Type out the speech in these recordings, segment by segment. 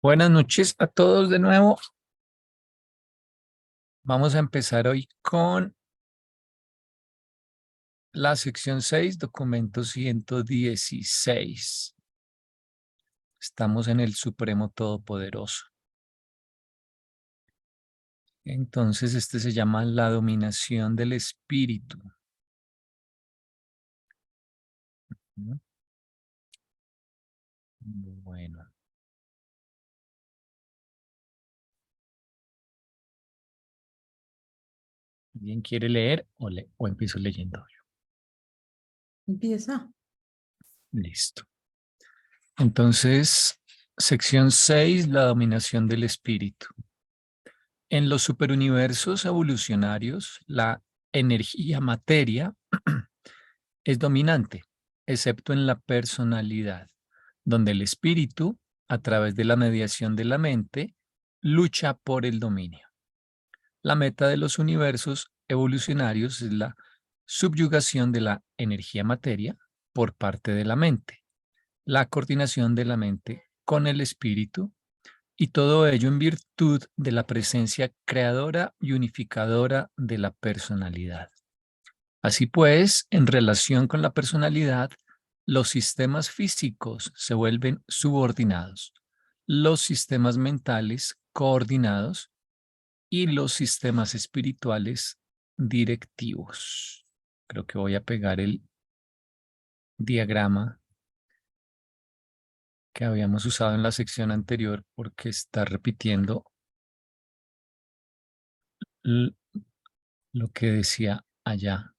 Buenas noches a todos de nuevo. Vamos a empezar hoy con la sección 6, documento 116. Estamos en el Supremo Todopoderoso. Entonces, este se llama la dominación del espíritu. ¿No? Bueno. ¿Alguien quiere leer o empiezo leyendo yo? Empieza. Listo. Entonces, sección 6, la dominación del espíritu. En los superuniversos evolucionarios, la energía materia es dominante, excepto en la personalidad, donde el espíritu, a través de la mediación de la mente, lucha por el dominio. La meta de los universos evolucionarios es la subyugación de la energía materia por parte de la mente, la coordinación de la mente con el espíritu, y todo ello en virtud de la presencia creadora y unificadora de la personalidad. Así pues, en relación con la personalidad, los sistemas físicos se vuelven subordinados, los sistemas mentales coordinados y los sistemas espirituales directivos. Creo que voy a pegar el diagrama que habíamos usado en la sección anterior porque está repitiendo lo que decía allá,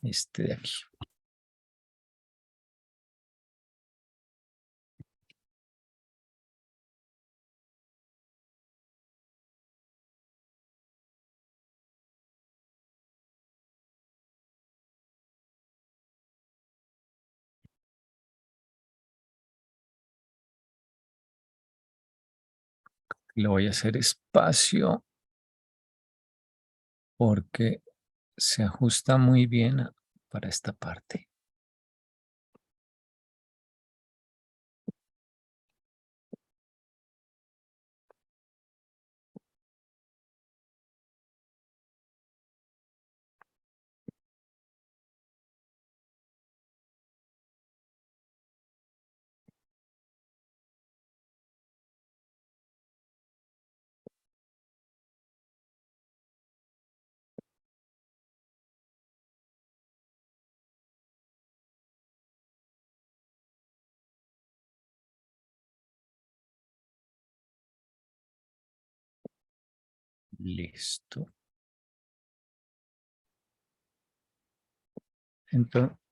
este de aquí. Le voy a hacer espacio porque se ajusta muy bien para esta parte. Listo.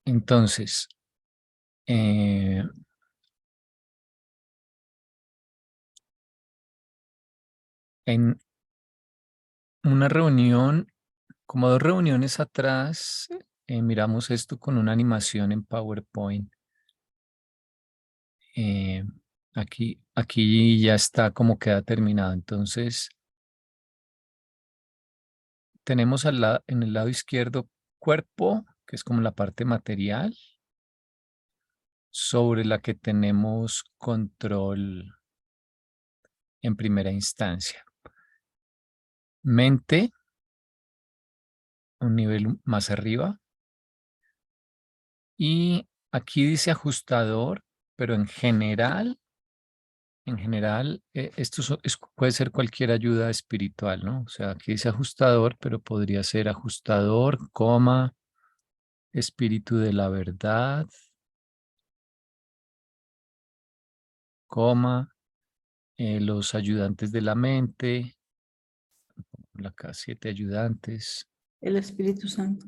Entonces, en una reunión, como 2 reuniones atrás, miramos esto con una animación en PowerPoint. Eh, aquí ya está como queda terminado. Entonces, tenemos en el lado izquierdo cuerpo, que es como la parte material, sobre la que tenemos control en primera instancia. Mente, un nivel más arriba. Y aquí dice ajustador, pero en general, esto puede ser cualquier ayuda espiritual, ¿no? O sea, aquí dice ajustador, pero podría ser ajustador, coma, espíritu de la verdad, coma, los ayudantes de la mente, acá 7 ayudantes, El Espíritu Santo.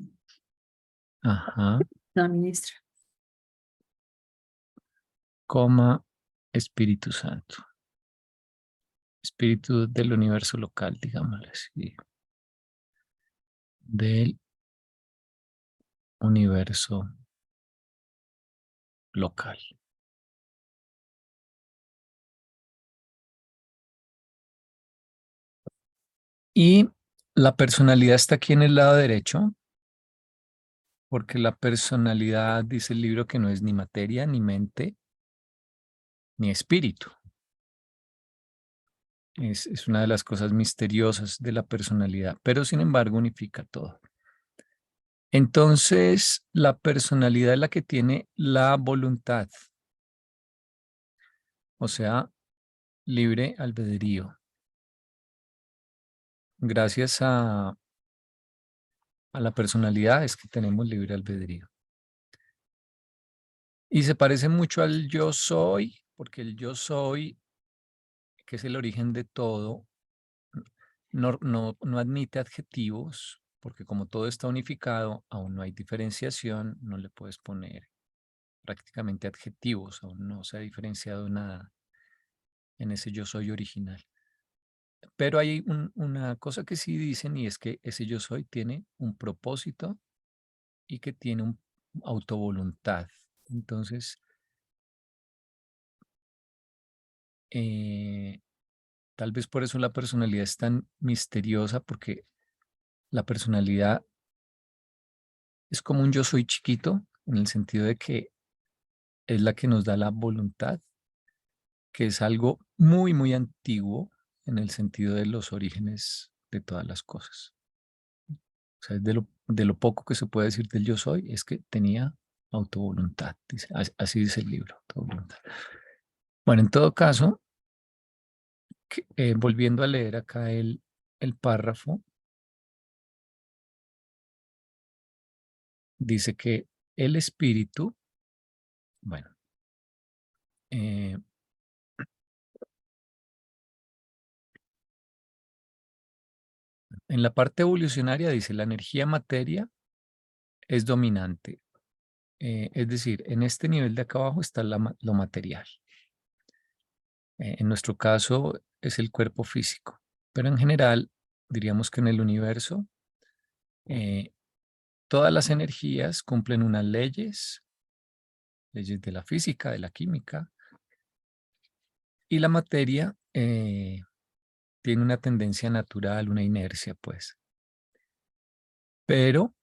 ajá, La ministra. coma, Espíritu Santo, espíritu del universo local, digámosle así, del universo local. Y la personalidad está aquí en el lado derecho, porque la personalidad, dice el libro, que no es ni materia, ni mente, ni espíritu. Es una de las cosas misteriosas de la personalidad, pero sin embargo unifica todo. Entonces, la personalidad es la que tiene la voluntad, o sea, libre albedrío. Gracias a la personalidad es que tenemos libre albedrío. Y se parece mucho al yo soy, porque el yo soy, que es el origen de todo, no admite adjetivos, porque como todo está unificado, aún no hay diferenciación, no le puedes poner prácticamente adjetivos, aún no se ha diferenciado nada en ese yo soy original. Pero hay una cosa que sí dicen y es que ese yo soy tiene un propósito y que tiene un autovoluntad. Entonces, eh, tal vez por eso la personalidad es tan misteriosa, porque la personalidad es como un yo soy chiquito, en el sentido de que es la que nos da la voluntad, que es algo muy, muy antiguo en el sentido de los orígenes de todas las cosas. O sea, de lo poco que se puede decir del yo soy, es que tenía autovoluntad. Así dice el libro, autovoluntad. Bueno, en todo caso, volviendo a leer acá el párrafo, dice que el espíritu, bueno, eh, en la parte evolucionaria dice la energía materia es dominante. Es decir, en este nivel de acá abajo está lo material. En nuestro caso es el cuerpo físico, pero en general diríamos que en el universo eh, todas las energías cumplen unas leyes, leyes de la física, de la química, y la materia tiene una tendencia natural, una inercia, pues. Pero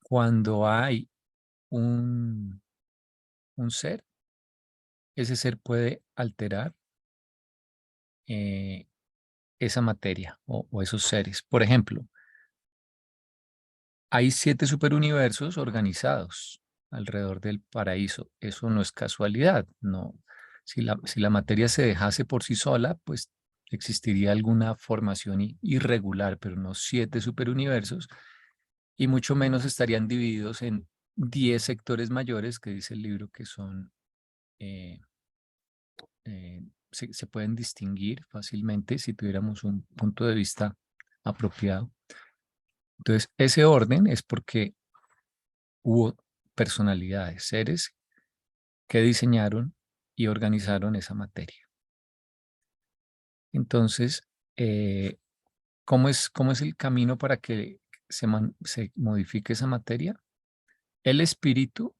cuando hay un, un ser, ese ser puede alterar eh, esa materia o esos seres. Por ejemplo, hay 7 superuniversos organizados alrededor del paraíso. Eso no es casualidad, no. Si la materia se dejase por sí sola, pues existiría alguna formación irregular, pero no 7 superuniversos, y mucho menos estarían divididos en 10 sectores mayores, que dice el libro que son, eh, se pueden distinguir fácilmente si tuviéramos un punto de vista apropiado. Entonces, ese orden es porque hubo personalidades, seres que diseñaron y organizaron esa materia. Entonces, eh, cómo es el camino para que se modifique esa materia? El espíritu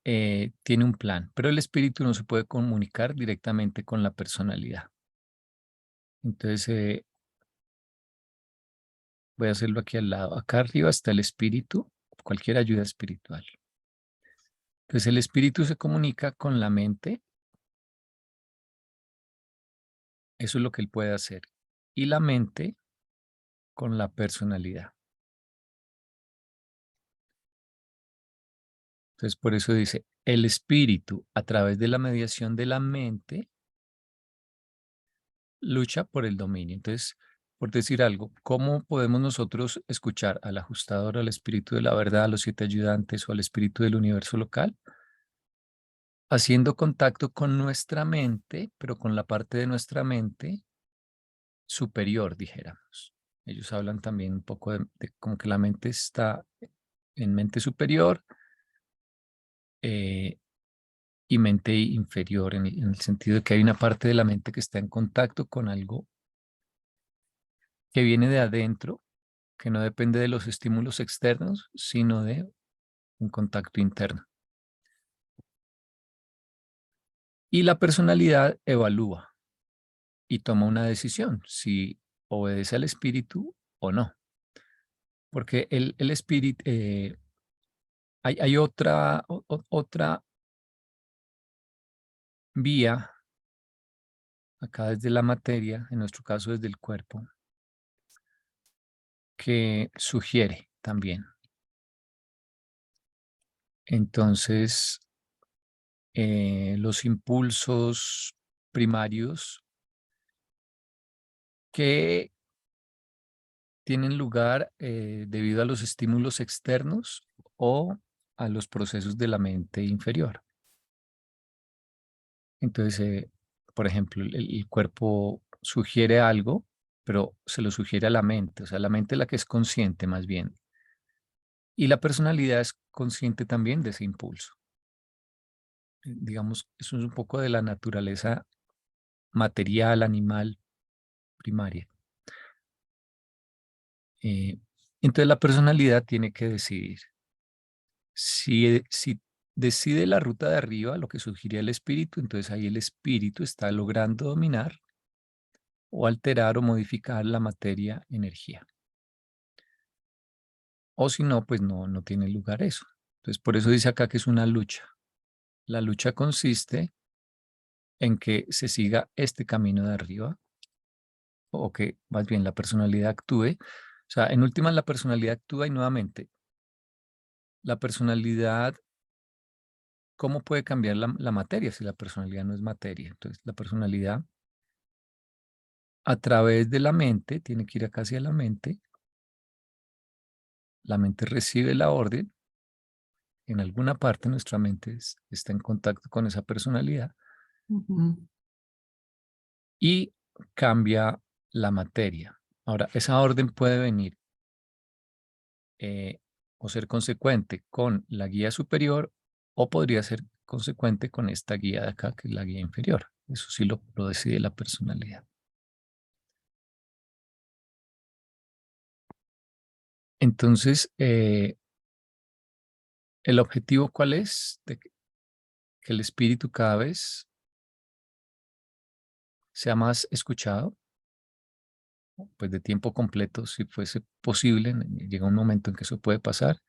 tiene un plan, pero el espíritu no se puede comunicar directamente con la personalidad. Entonces, voy a hacerlo aquí al lado. Acá arriba está el espíritu, cualquier ayuda espiritual. Entonces, el espíritu se comunica con la mente. Eso es lo que él puede hacer. Y la mente con la personalidad. Entonces, por eso dice, el espíritu, a través de la mediación de la mente, lucha por el dominio. Entonces, por decir algo, ¿cómo podemos nosotros escuchar al ajustador, al espíritu de la verdad, a los 7 ayudantes o al espíritu del universo local? Haciendo contacto con nuestra mente, pero con la parte de nuestra mente superior, dijéramos. Ellos hablan también un poco de como que la mente está en mente superior eh, y mente inferior, en el sentido de que hay una parte de la mente que está en contacto con algo que viene de adentro, que no depende de los estímulos externos, sino de un contacto interno. Y la personalidad evalúa y toma una decisión, si obedece al espíritu o no. Porque el espíritu, hay otra vía acá desde la materia, en nuestro caso desde el cuerpo, que sugiere también. Entonces, los impulsos primarios que tienen lugar debido a los estímulos externos o a los procesos de la mente inferior. Entonces, por ejemplo, el cuerpo sugiere algo, pero se lo sugiere a la mente, o sea, la mente es la que es consciente más bien. Y la personalidad es consciente también de ese impulso. Digamos, eso es un poco de la naturaleza material, animal, primaria. Eh, entonces la personalidad tiene que decidir. Si decide la ruta de arriba, lo que sugiere el espíritu, entonces ahí el espíritu está logrando dominar o alterar o modificar la materia, energía. O si no, pues no tiene lugar eso. Entonces por eso dice acá que es una lucha. La lucha consiste en que se siga este camino de arriba o que más bien la personalidad actúe. O sea, en últimas la personalidad actúa y nuevamente la personalidad, ¿cómo puede cambiar la materia si la personalidad no es materia? Entonces la personalidad a través de la mente, tiene que ir acá hacia la mente recibe la orden, en alguna parte nuestra mente está en contacto con esa personalidad Ujú. y cambia la materia. Ahora, esa orden puede venir o ser consecuente con la guía superior o podría ser consecuente con esta guía de acá, que es la guía inferior. Eso sí lo decide la personalidad. Entonces, ¿el objetivo cuál es? De que el espíritu cada vez sea más escuchado, pues de tiempo completo, si fuese posible, llega un momento en que eso puede pasar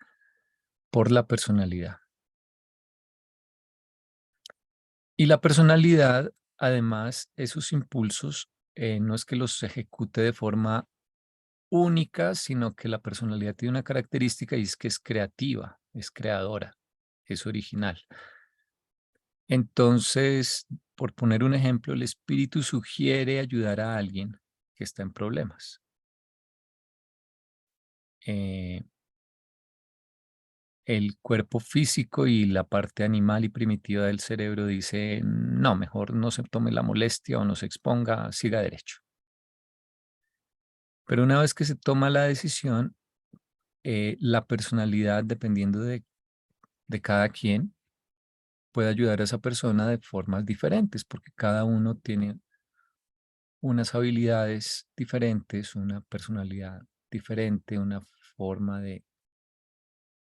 por la personalidad. Y la personalidad, además, esos impulsos, no es que los ejecute de forma única, sino que la personalidad tiene una característica y es que es creativa, es creadora, es original. Entonces, por poner un ejemplo, el espíritu sugiere ayudar a alguien que está en problemas. Eh, el cuerpo físico y la parte animal y primitiva del cerebro dice, no, mejor no se tome la molestia o no se exponga, siga derecho. Pero una vez que se toma la decisión, la personalidad, dependiendo de cada quien, puede ayudar a esa persona de formas diferentes, porque cada uno tiene unas habilidades diferentes, una personalidad diferente, una forma de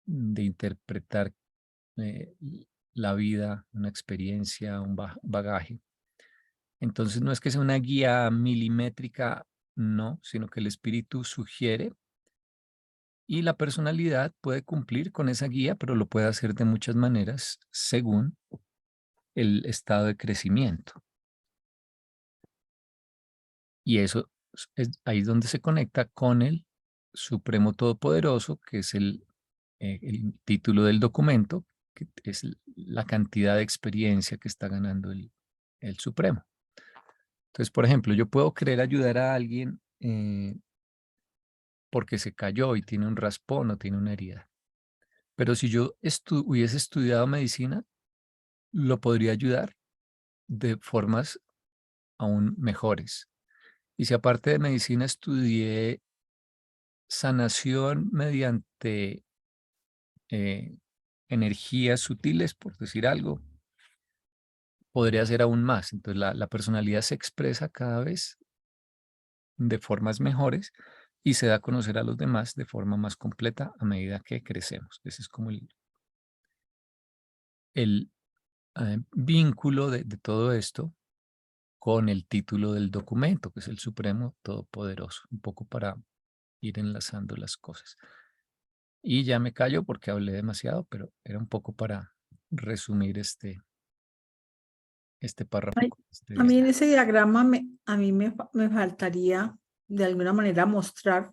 interpretar eh, la vida, una experiencia, un bagaje. Entonces no es que sea una guía milimétrica, no, sino que el espíritu sugiere y la personalidad puede cumplir con esa guía, pero lo puede hacer de muchas maneras según el estado de crecimiento. Y eso es ahí donde se conecta con el Supremo Todopoderoso, que es el título del documento, que es la cantidad de experiencia que está ganando el Supremo. Entonces, por ejemplo, yo puedo querer ayudar a alguien porque se cayó y tiene un raspón o tiene una herida. Pero si yo hubiese estudiado medicina, lo podría ayudar de formas aún mejores. Y si aparte de medicina estudié sanación mediante eh, energías sutiles, por decir algo, podría ser aún más. Entonces la personalidad se expresa cada vez de formas mejores y se da a conocer a los demás de forma más completa a medida que crecemos. Ese es como el vínculo de todo esto con el título del documento, que es el Supremo Todopoderoso, un poco para ir enlazando las cosas. Y ya me callo porque hablé demasiado, pero era un poco para resumir este párrafo. Ay, este A mí en extracto. ese diagrama a mí me faltaría de alguna manera mostrar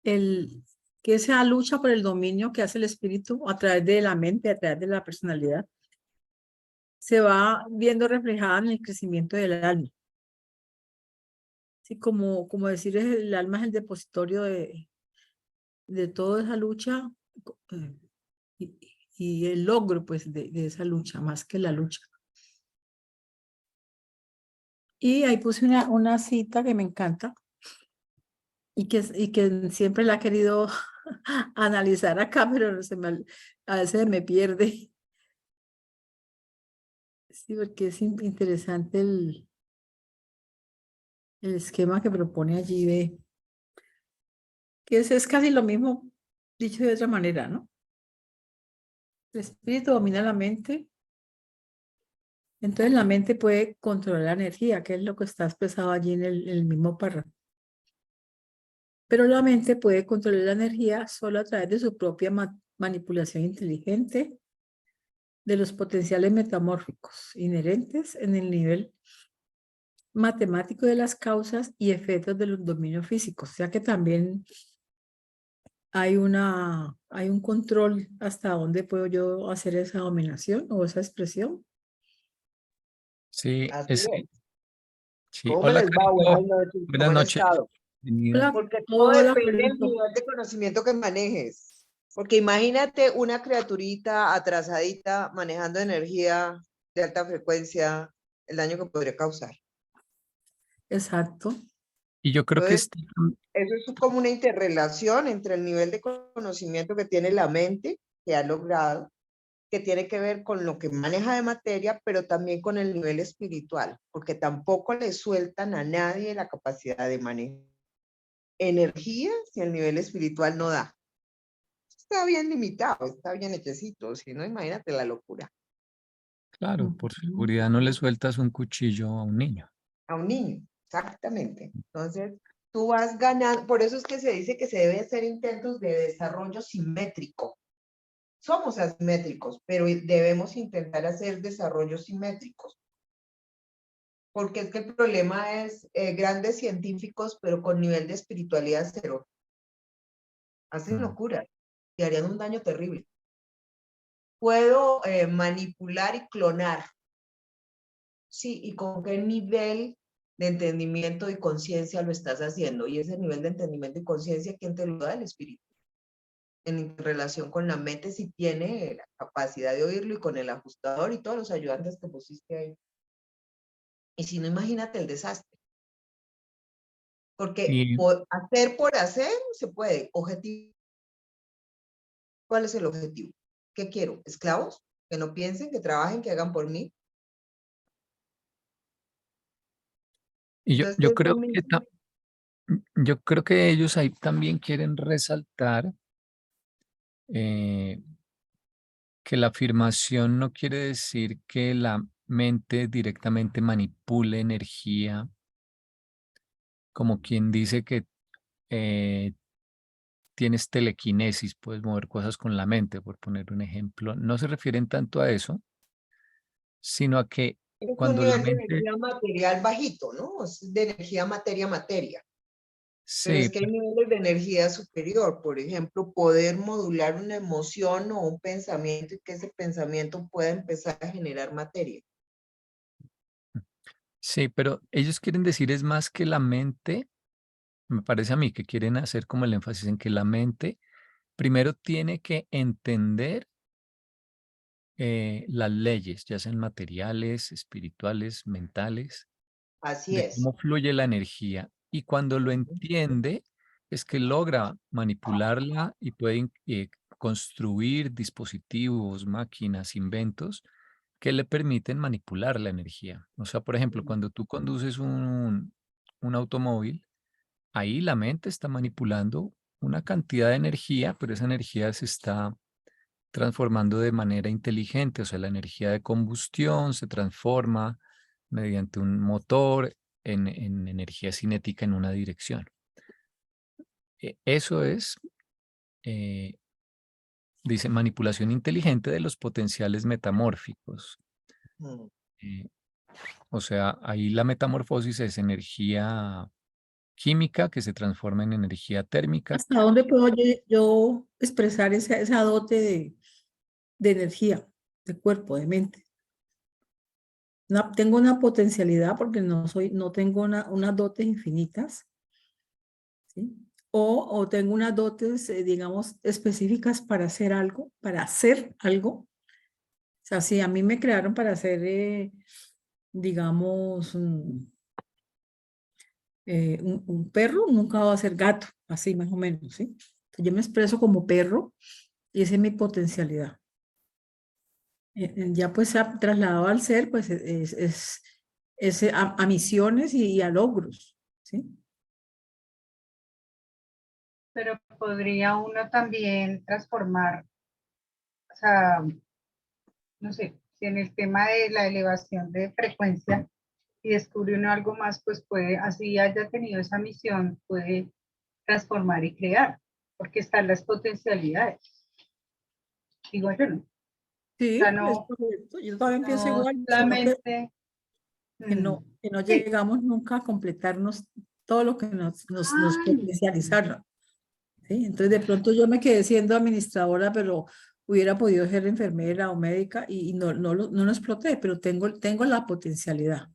el, que esa lucha por el dominio que hace el espíritu a través de la mente, a través de la personalidad, se va viendo reflejada en el crecimiento del alma. Sí, como decir, el alma es el depositorio de toda esa lucha eh, y, y el logro pues de esa lucha, más que la lucha. Y ahí puse una cita que me encanta y que siempre la he querido analizar acá, pero a veces me pierde. Sí, porque es interesante el esquema que propone allí que es casi lo mismo dicho de otra manera, ¿no? El espíritu domina la mente, entonces la mente puede controlar la energía, que es lo que está expresado allí en el mismo párrafo. Pero la mente puede controlar la energía solo a través de su propia manipulación inteligente de los potenciales metamórficos inherentes en el nivel matemático de las causas y efectos de los dominios físicos. O sea que también hay un control hasta dónde puedo yo hacer esa dominación o esa expresión. Sí, Así es. sí. ¿Cómo Hola, les va? Buenas Carito. noches. Buenas ¿Cómo han noches. estado? Bienvenida. Hola, Porque todo hola, depende del Carlito. nivel de conocimiento que manejes. Porque imagínate una criaturita atrasadita manejando energía de alta frecuencia, el daño que podría causar. Exacto. Y yo creo que Entonces, eso es como una interrelación entre el nivel de conocimiento que tiene la mente, que ha logrado, que tiene que ver con lo que maneja de materia, pero también con el nivel espiritual, porque tampoco le sueltan a nadie la capacidad de manejar energía si el nivel espiritual no da. Está bien limitado, está bien hechecito, si no, imagínate la locura. claro, por seguridad no le sueltas un cuchillo a un niño. A un niño, exactamente. Entonces, tú vas ganando, por eso es que se dice que se debe hacer intentos de desarrollo simétrico. Somos asimétricos, pero debemos intentar hacer desarrollos simétricos. Porque es que el problema es grandes científicos, pero con nivel de espiritualidad cero. Hacen locura y harían un daño terrible. Puedo manipular y clonar. Sí, ¿y con qué nivel de entendimiento y conciencia lo estás haciendo? Y ese nivel de entendimiento y conciencia, ¿quién te lo da? El espíritu. En relación con la mente, si tiene la capacidad de oírlo y con el ajustador y todos los ayudantes que pusiste ahí. Y si no, imagínate el desastre. Porque Y, hacer por hacer se puede. Objetivo. ¿Cuál es el objetivo? ¿Qué quiero? ¿Esclavos? Que no piensen, que trabajen, que hagan por mí. y yo, Entonces, yo es lo creo que mismo. yo creo que ellos ahí también quieren resaltar eh, que la afirmación no quiere decir que la mente directamente manipule energía, como quien dice que eh, tienes telequinesis, puedes mover cosas con la mente, por poner un ejemplo. No se refieren tanto a eso, sino a que Es un cuando la nivel de mente, energía material bajito, ¿no? Es de energía materia-materia. Pero es sí, que hay niveles de energía superior. Por ejemplo, poder modular una emoción o un pensamiento y que ese pensamiento pueda empezar a generar materia. sí, pero ellos quieren decir es más que la mente, me parece a mí que quieren hacer como el énfasis en que la mente primero tiene que entender las leyes, ya sean materiales, espirituales, mentales, Así de es. cómo fluye la energía. Y cuando lo entiende, es que logra manipularla y puede construir dispositivos, máquinas, inventos que le permiten manipular la energía. O sea, por ejemplo, cuando tú conduces un automóvil, ahí la mente está manipulando una cantidad de energía, pero esa energía se está transformando de manera inteligente, o sea, la energía de combustión se transforma mediante un motor en energía cinética en una dirección. Eso es, eh, dice, manipulación inteligente de los potenciales metamórficos. Mm. O sea, ahí la metamorfosis es energía química que se transforma en energía térmica. ¿Hasta dónde puedo yo expresar esa dote de energía, de cuerpo, de mente? Tengo una potencialidad porque no tengo unas dotes infinitas, ¿sí? O tengo unas dotes, digamos, específicas para hacer algo, O sea, si a mí me crearon para hacer, digamos, un perro, nunca va a ser gato, así más o menos, ¿sí? Entonces, yo me expreso como perro y esa es mi potencialidad. Ya pues se ha trasladado al ser, pues es a misiones y a logros, ¿sí? Pero podría uno también transformar, o sea, no sé, si en el tema de la elevación de frecuencia y descubre uno algo más, pues puede, así haya tenido esa misión, puede transformar y crear, porque están las potencialidades. Digo yo, ¿no? Sí, O sea, es no, correcto. Yo también pienso no igual, sino solamente... que no sí. llegamos nunca a completarnos todo lo que nos Ay, potencializaron, ¿sí? Entonces de pronto yo me quedé siendo administradora, pero hubiera podido ser enfermera o médica y no lo exploté, pero tengo la potencialidad.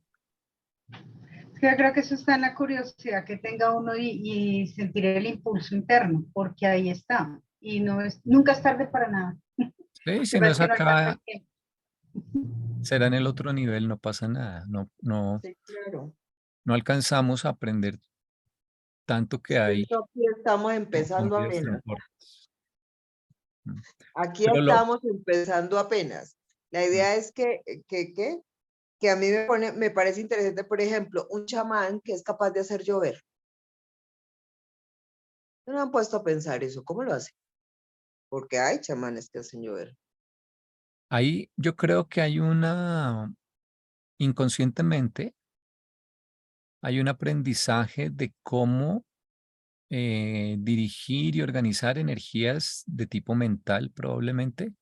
es que yo creo que eso está en la curiosidad que tenga uno y sentir el impulso interno, porque ahí está. Y no es, nunca es tarde para nada. Sí, si Lo que no pasa es es que no alcanza acá, el tiempo. será en el otro nivel, no pasa nada. Sí, claro. No alcanzamos a aprender tanto que hay Esto aquí estamos con empezando vidas tan apenas. cortas. Mm. Aquí Pero estamos empezando apenas. La idea es que a mí me parece interesante, por ejemplo, un chamán que es capaz de hacer llover. No me han puesto a pensar eso, ¿cómo lo hace? Porque hay chamanes que hacen llover. ahí yo creo que hay inconscientemente, hay un aprendizaje de cómo dirigir y organizar energías de tipo mental, probablemente,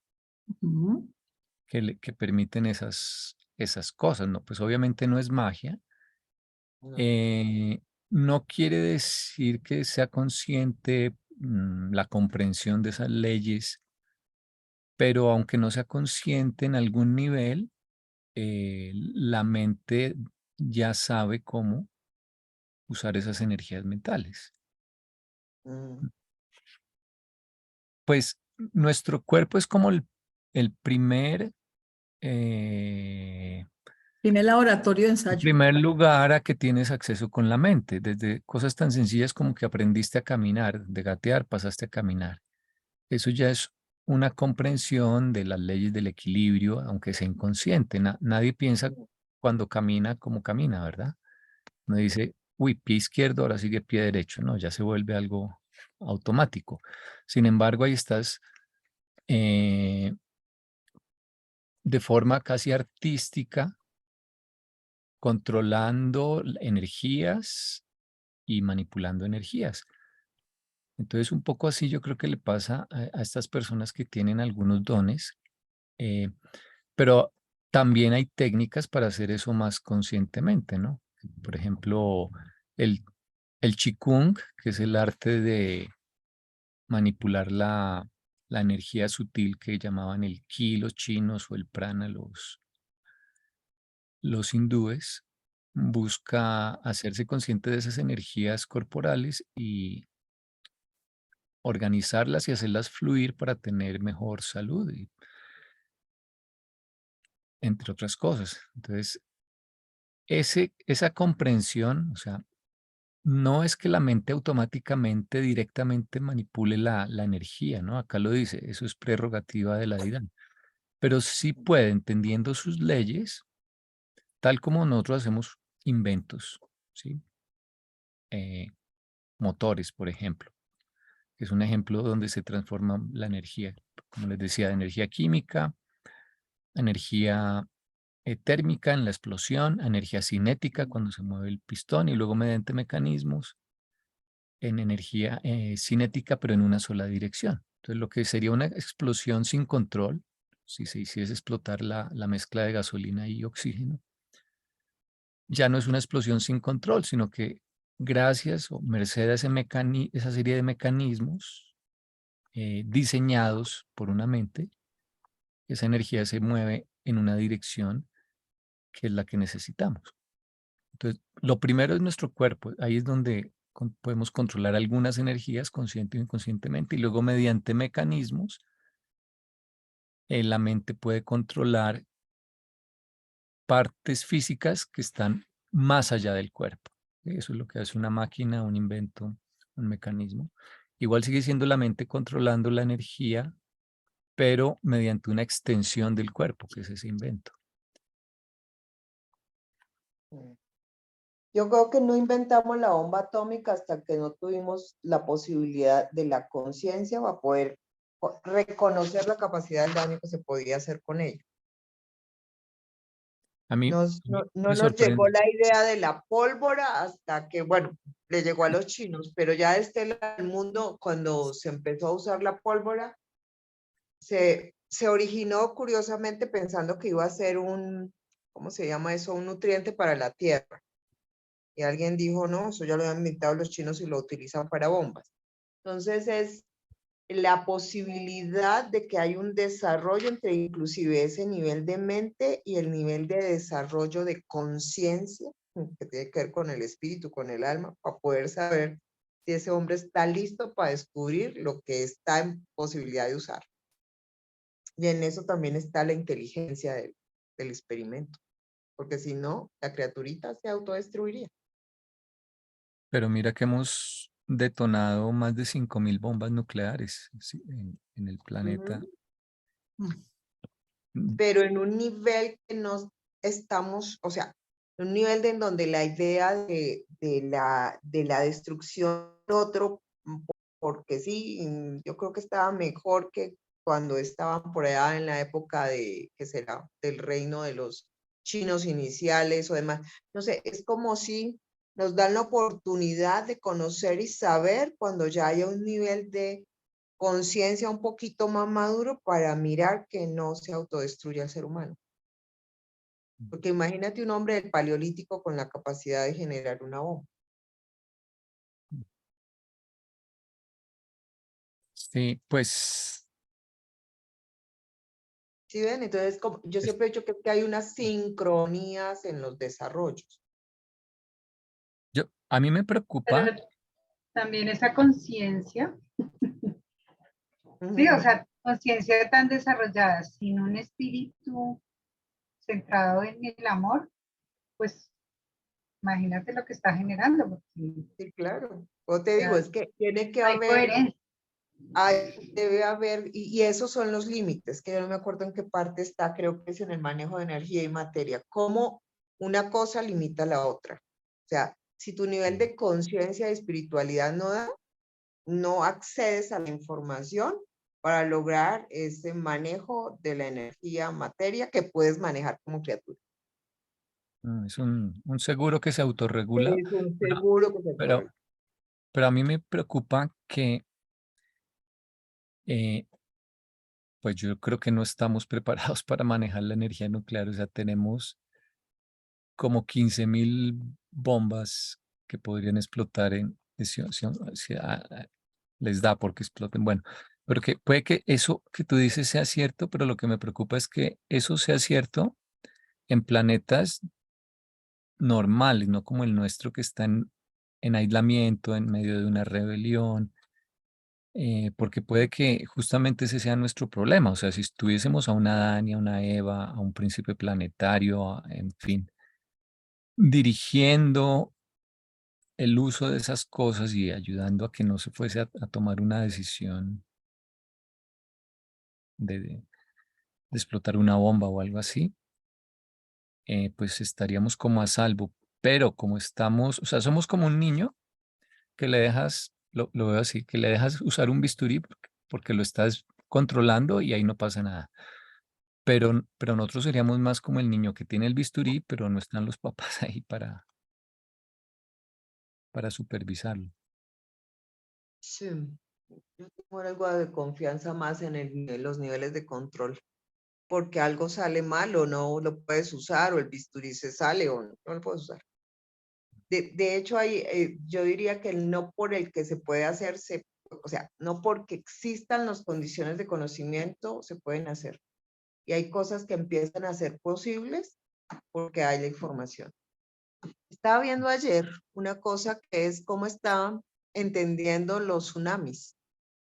Ujú. que permiten esas cosas, ¿no? Pues obviamente no es magia. Eh, no quiere decir que sea consciente la comprensión de esas leyes, pero aunque no sea consciente en algún nivel, la mente ya sabe cómo usar esas energías mentales. Mm. Pues nuestro cuerpo es como el primer, eh, Primer laboratorio de el ensayo. primer lugar a que tienes acceso con la mente, desde cosas tan sencillas como que aprendiste a caminar, de gatear pasaste a caminar. Eso ya es una comprensión de las leyes del equilibrio, aunque sea inconsciente. Nadie piensa cuando camina como camina, ¿verdad? No dice, uy, pie izquierdo, ahora sigue pie derecho. No, ya se vuelve algo automático. Sin embargo, ahí estás eh, de forma casi artística, controlando energías y manipulando energías. Entonces, un poco así yo creo que le pasa a estas personas que tienen algunos dones, eh, pero también hay técnicas para hacer eso más conscientemente, ¿no? Por ejemplo, el, el Qigong, que es el arte de manipular la energía sutil que llamaban el ki los chinos o el prana los hindúes, busca hacerse consciente de esas energías corporales y organizarlas y hacerlas fluir para tener mejor salud, entre otras cosas. Entonces, esa comprensión, o sea, no es que la mente automáticamente, directamente manipule la energía, ¿no? Acá lo dice, eso es prerrogativa de la deidad. Pero sí puede, entendiendo sus leyes, tal como nosotros hacemos inventos, ¿sí? Eh, motores, por ejemplo, que es un ejemplo donde se transforma la energía, como les decía, de energía química, energía térmica en la explosión, energía cinética cuando se mueve el pistón y luego mediante mecanismos en energía cinética, pero en una sola dirección. Entonces, lo que sería una explosión sin control, si se hiciese explotar la mezcla de gasolina y oxígeno, ya no es una explosión sin control, sino que gracias o merced a esa serie de mecanismos diseñados por una mente, esa energía se mueve en una dirección que es la que necesitamos. Entonces, lo primero es nuestro cuerpo. Ahí es donde podemos controlar algunas energías consciente o inconscientemente, y luego mediante mecanismos, la mente puede controlar partes físicas que están más allá del cuerpo. Eso es lo que hace una máquina, un invento, un mecanismo. Igual sigue siendo la mente controlando la energía, pero mediante una extensión del cuerpo, que es ese invento. Yo creo que no inventamos la bomba atómica hasta que no tuvimos la posibilidad de la conciencia para poder reconocer la capacidad del daño que se podía hacer con ella. A mí No me nos llegó sorprende. la idea de la pólvora hasta que, bueno, le llegó a los chinos, pero ya de este lado del mundo, cuando se empezó a usar la pólvora, se originó curiosamente pensando que iba a ser un, ¿cómo se llama eso? Un nutriente para la tierra. Y alguien dijo, no, eso ya lo han inventado los chinos y lo utilizan para bombas. Entonces es la posibilidad de que hay un desarrollo entre inclusive ese nivel de mente y el nivel de desarrollo de conciencia, que tiene que ver con el espíritu, con el alma, para poder saber si ese hombre está listo para descubrir lo que está en posibilidad de usar. Y en eso también está la inteligencia del experimento, porque si no, la criaturita se autodestruiría. Pero mira que hemos detonado más de 5.000 bombas nucleares en el planeta. Pero en un nivel que no estamos, o sea, un nivel en donde la idea de la destrucción de otro, porque sí, yo creo que estaba mejor que cuando estaban por allá en la época de, ¿qué será?, del reino de los chinos iniciales o demás. No sé, es como si nos dan la oportunidad de conocer y saber cuando ya haya un nivel de conciencia un poquito más maduro para mirar que no se autodestruya el ser humano. Porque imagínate un hombre del paleolítico con la capacidad de generar una bomba. Sí, pues ¿Sí ven? Entonces, como, yo es- siempre he dicho que hay unas sincronías en los desarrollos. a mí me Pero preocupa, también esa conciencia, sí, o Ujú. sea, conciencia tan desarrollada, sin un espíritu centrado en el amor, pues imagínate lo que está generando, porque Sí, claro. O te digo, ya es que tiene que no hay haber, coherencia. debe haber, y esos son los límites, que yo no me acuerdo en qué parte está, creo que es en el manejo de energía y materia, cómo una cosa limita a la otra. O sea, si tu nivel de conciencia y espiritualidad no da, no accedes a la información para lograr ese manejo de la energía materia que puedes manejar como criatura. es un seguro que se autorregula, Es un pero, seguro que se pero, puede. pero a mí me preocupa que, eh, pues yo creo que no estamos preparados para manejar la energía nuclear. O sea, tenemos como 15.000 bombas que podrían explotar les da porque exploten. Bueno, pero que puede que eso que tú dices sea cierto, pero lo que me preocupa es que eso sea cierto en planetas normales, no como el nuestro que está en aislamiento, en medio de una rebelión, porque puede que justamente ese sea nuestro problema. O sea, si estuviésemos a una Adán y a una Eva, a un príncipe planetario, en fin, dirigiendo el uso de esas cosas y ayudando a que no se fuese a tomar una decisión de explotar una bomba o algo así, pues estaríamos como a salvo. Pero como estamos, o sea, somos como un niño que le dejas, lo veo así, que le dejas usar un bisturí porque lo estás controlando y ahí no pasa nada. Pero nosotros seríamos más como el niño que tiene el bisturí, pero no están los papás ahí para supervisarlo. Sí. Yo tengo algo de confianza más en los niveles de control. porque algo sale mal o no lo puedes usar, o el bisturí se sale o no lo puedes usar. De hecho, yo diría que el no por el que se puede hacer, o sea, no porque existan las condiciones de conocimiento se pueden hacer. Y hay cosas que empiezan a ser posibles porque hay la información. Estaba viendo ayer una cosa que es cómo estaban entendiendo los tsunamis,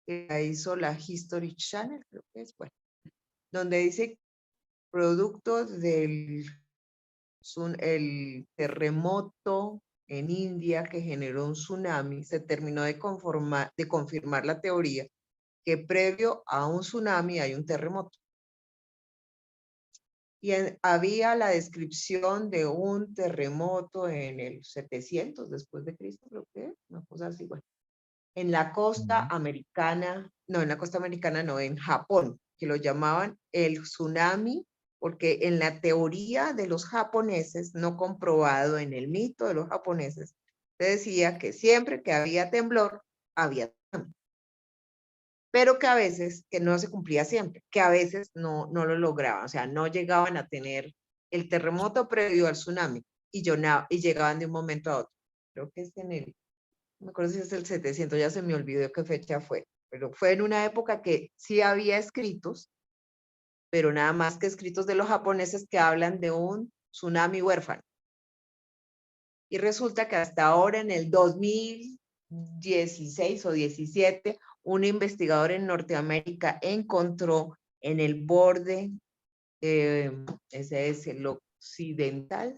que la hizo la History Channel, creo que es, bueno, donde dice producto del el terremoto en India que generó un tsunami, se terminó de confirmar la teoría que previo a un tsunami hay un terremoto. Y había la descripción de un terremoto en el 700 después de Cristo, creo que una cosa así, bueno. En la costa americana, no, en la costa americana no, en Japón, que lo llamaban el tsunami, porque en la teoría de los japoneses, no comprobado en el mito de los japoneses, se decía que siempre que había temblor, había tsunami. Pero que a veces, que no se cumplía siempre, que a veces no lo lograban, o sea, no llegaban a tener el terremoto previo al tsunami y llegaban de un momento a otro. Creo que es en el, no me acuerdo si es el 700, ya se me olvidó qué fecha fue, pero fue en una época que sí había escritos, pero nada más que escritos de los japoneses que hablan de un tsunami huérfano. Y resulta que hasta ahora, en el 2016 o 17, un investigador en Norteamérica encontró en el borde, ese es el occidental,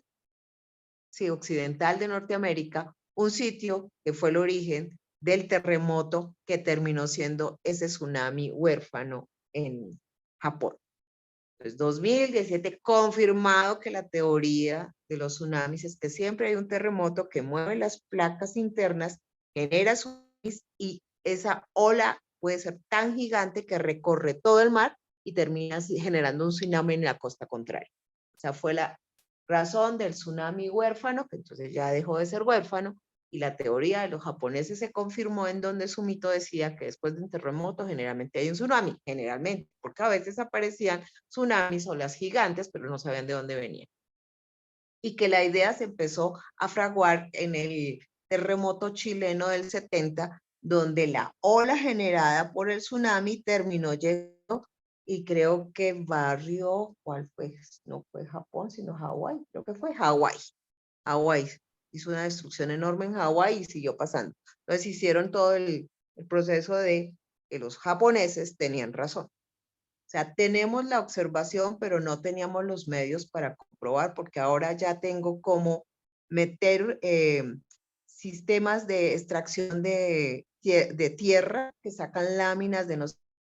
sí, occidental de Norteamérica, un sitio que fue el origen del terremoto que terminó siendo ese tsunami huérfano en Japón. Entonces, 2017, confirmado que la teoría de los tsunamis es que siempre hay un terremoto que mueve las placas internas, genera tsunamis y esa ola puede ser tan gigante que recorre todo el mar y termina generando un tsunami en la costa contraria. O sea, fue la razón del tsunami huérfano, que entonces ya dejó de ser huérfano, y la teoría de los japoneses se confirmó en donde su mito decía que después de un terremoto generalmente hay un tsunami, generalmente, porque a veces aparecían tsunamis, olas gigantes, pero no sabían de dónde venían. Y que la idea se empezó a fraguar en el terremoto chileno del 70, donde la ola generada por el tsunami terminó llegando, y creo que barrio, ¿cuál fue? No fue Japón, sino Hawái, creo que fue Hawái. Hawái hizo una destrucción enorme en Hawái y siguió pasando. Entonces hicieron todo el proceso de que los japoneses tenían razón. O sea, tenemos la observación, pero no teníamos los medios para comprobar, porque ahora ya tengo cómo meter sistemas de extracción de tierra que sacan láminas de no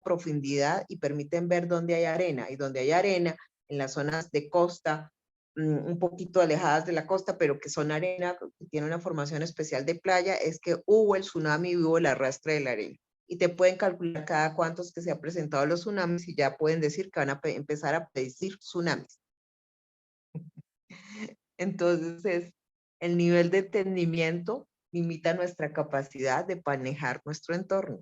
profundidad y permiten ver dónde hay arena. Y donde hay arena, en las zonas de costa, un poquito alejadas de la costa, pero que son arena, que tiene una formación especial de playa, es que hubo el tsunami y hubo el arrastre de la arena. Y te pueden calcular cada cuántos que se han presentado los tsunamis y ya pueden decir que van a empezar a predecir tsunamis. Entonces, el nivel de entendimiento limita nuestra capacidad de manejar nuestro entorno.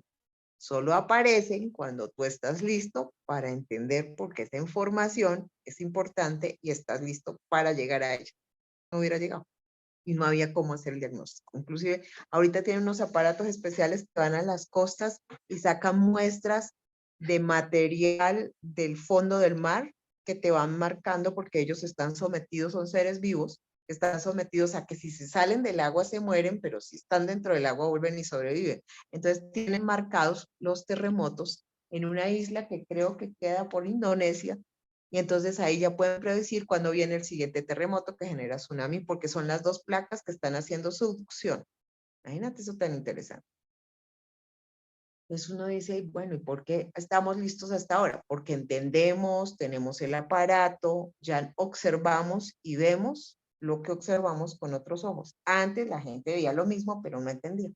Solo aparecen cuando tú estás listo para entender por qué esa información es importante y estás listo para llegar a ella. No hubiera llegado y no había cómo hacer el diagnóstico. Inclusive, ahorita tienen unos aparatos especiales que van a las costas y sacan muestras de material del fondo del mar que te van marcando, porque ellos están sometidos, son seres vivos, que están sometidos a que si se salen del agua se mueren, pero si están dentro del agua vuelven y sobreviven. Entonces tienen marcados los terremotos en una isla que creo que queda por Indonesia, y entonces ahí ya pueden predecir cuándo viene el siguiente terremoto que genera tsunami, porque son las dos placas que están haciendo subducción. Imagínate eso tan interesante. Entonces uno dice, bueno, ¿y por qué estamos listos hasta ahora? Porque entendemos, tenemos el aparato, ya observamos y vemos lo que observamos con otros ojos. Antes la gente veía lo mismo, pero no entendía.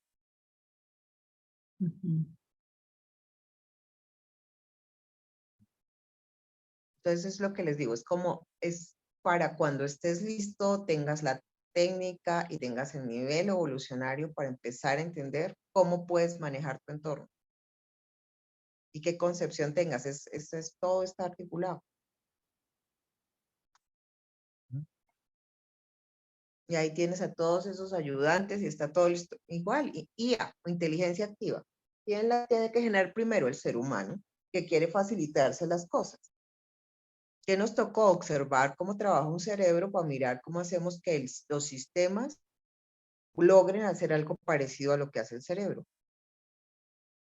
Entonces es lo que les digo, es como, es para cuando estés listo, tengas la técnica y tengas el nivel evolucionario para empezar a entender cómo puedes manejar tu entorno y qué concepción tengas. Todo está articulado. Y ahí tienes a todos esos ayudantes y está todo listo. Igual, IA, o inteligencia activa. ¿Quién la tiene que generar primero? El ser humano, que quiere facilitarse las cosas. ¿Qué nos tocó? Observar cómo trabaja un cerebro para mirar cómo hacemos que los sistemas logren hacer algo parecido a lo que hace el cerebro.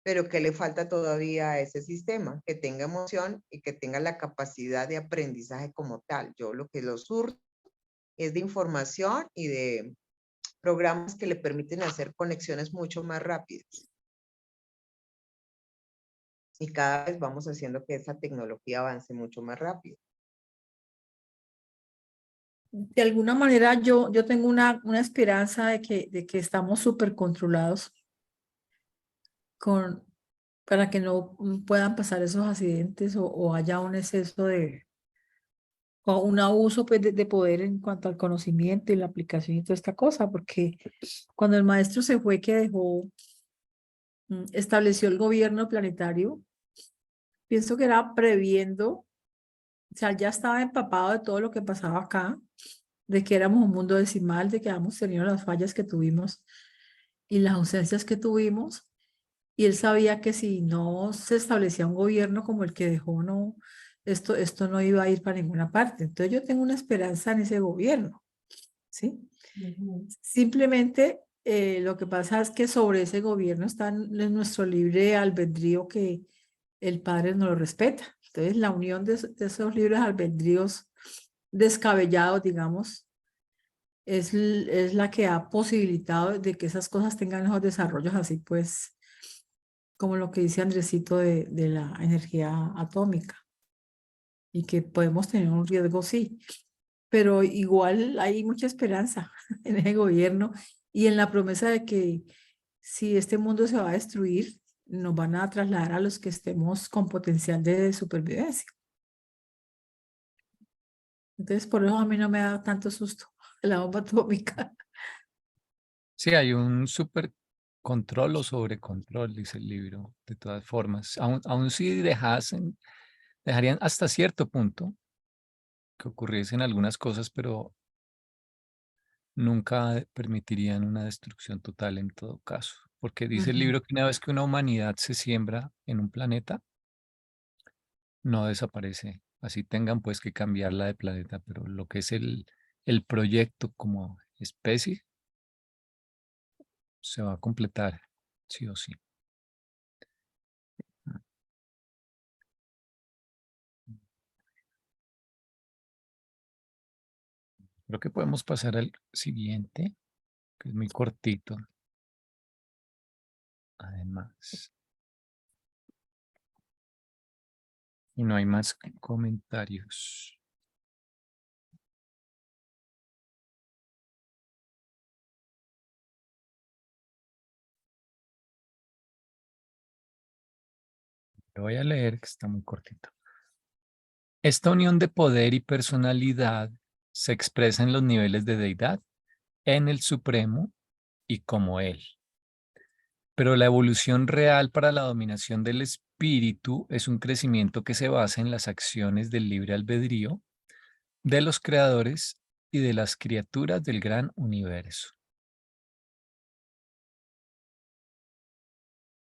Pero ¿qué le falta todavía a ese sistema? Que tenga emoción y que tenga la capacidad de aprendizaje como tal. Yo lo que lo surto es de información y de programas que le permiten hacer conexiones mucho más rápidas. Y cada vez vamos haciendo que esa tecnología avance mucho más rápido. De alguna manera yo tengo una esperanza de que estamos súper controlados para que no puedan pasar esos accidentes o haya un exceso o un abuso pues, de poder en cuanto al conocimiento y la aplicación y toda esta cosa, porque cuando el maestro se fue que dejó, estableció el gobierno planetario, pienso que era previendo, o sea, ya estaba empapado de todo lo que pasaba acá, de que éramos un mundo decimal, de que habíamos tenido las fallas que tuvimos y las ausencias que tuvimos, y él sabía que si no se establecía un gobierno como el que dejó, no, esto no iba a ir para ninguna parte. Entonces yo tengo una esperanza en ese gobierno, ¿sí? Simplemente lo que pasa es que sobre ese gobierno está en nuestro libre albedrío que el Padre no lo respeta. Entonces la unión de esos libres albedríos descabellados, digamos, es la que ha posibilitado de que esas cosas tengan esos desarrollos así, pues, como lo que dice Andresito de la energía atómica, y que podemos tener un riesgo, sí, pero igual hay mucha esperanza en el gobierno y en la promesa de que si este mundo se va a destruir, nos van a trasladar a los que estemos con potencial de supervivencia. Entonces, por eso a mí no me da tanto susto la bomba atómica. Sí, hay un super control o sobrecontrol, dice el libro, de todas formas. Aún si dejarían hasta cierto punto que ocurriesen algunas cosas, pero nunca permitirían una destrucción total en todo caso. Porque dice el libro que una vez que una humanidad se siembra en un planeta, no desaparece. Así tengan pues que cambiarla de planeta, pero lo que es el proyecto como especie se va a completar, sí o sí. Creo que podemos pasar al siguiente, que es muy cortito. Además, y no hay más comentarios. Lo voy a leer, que está muy cortito. Esta unión de poder y personalidad se expresa en los niveles de deidad, en el Supremo y como Él. Pero la evolución real para la dominación del espíritu es un crecimiento que se basa en las acciones del libre albedrío de los creadores y de las criaturas del gran universo.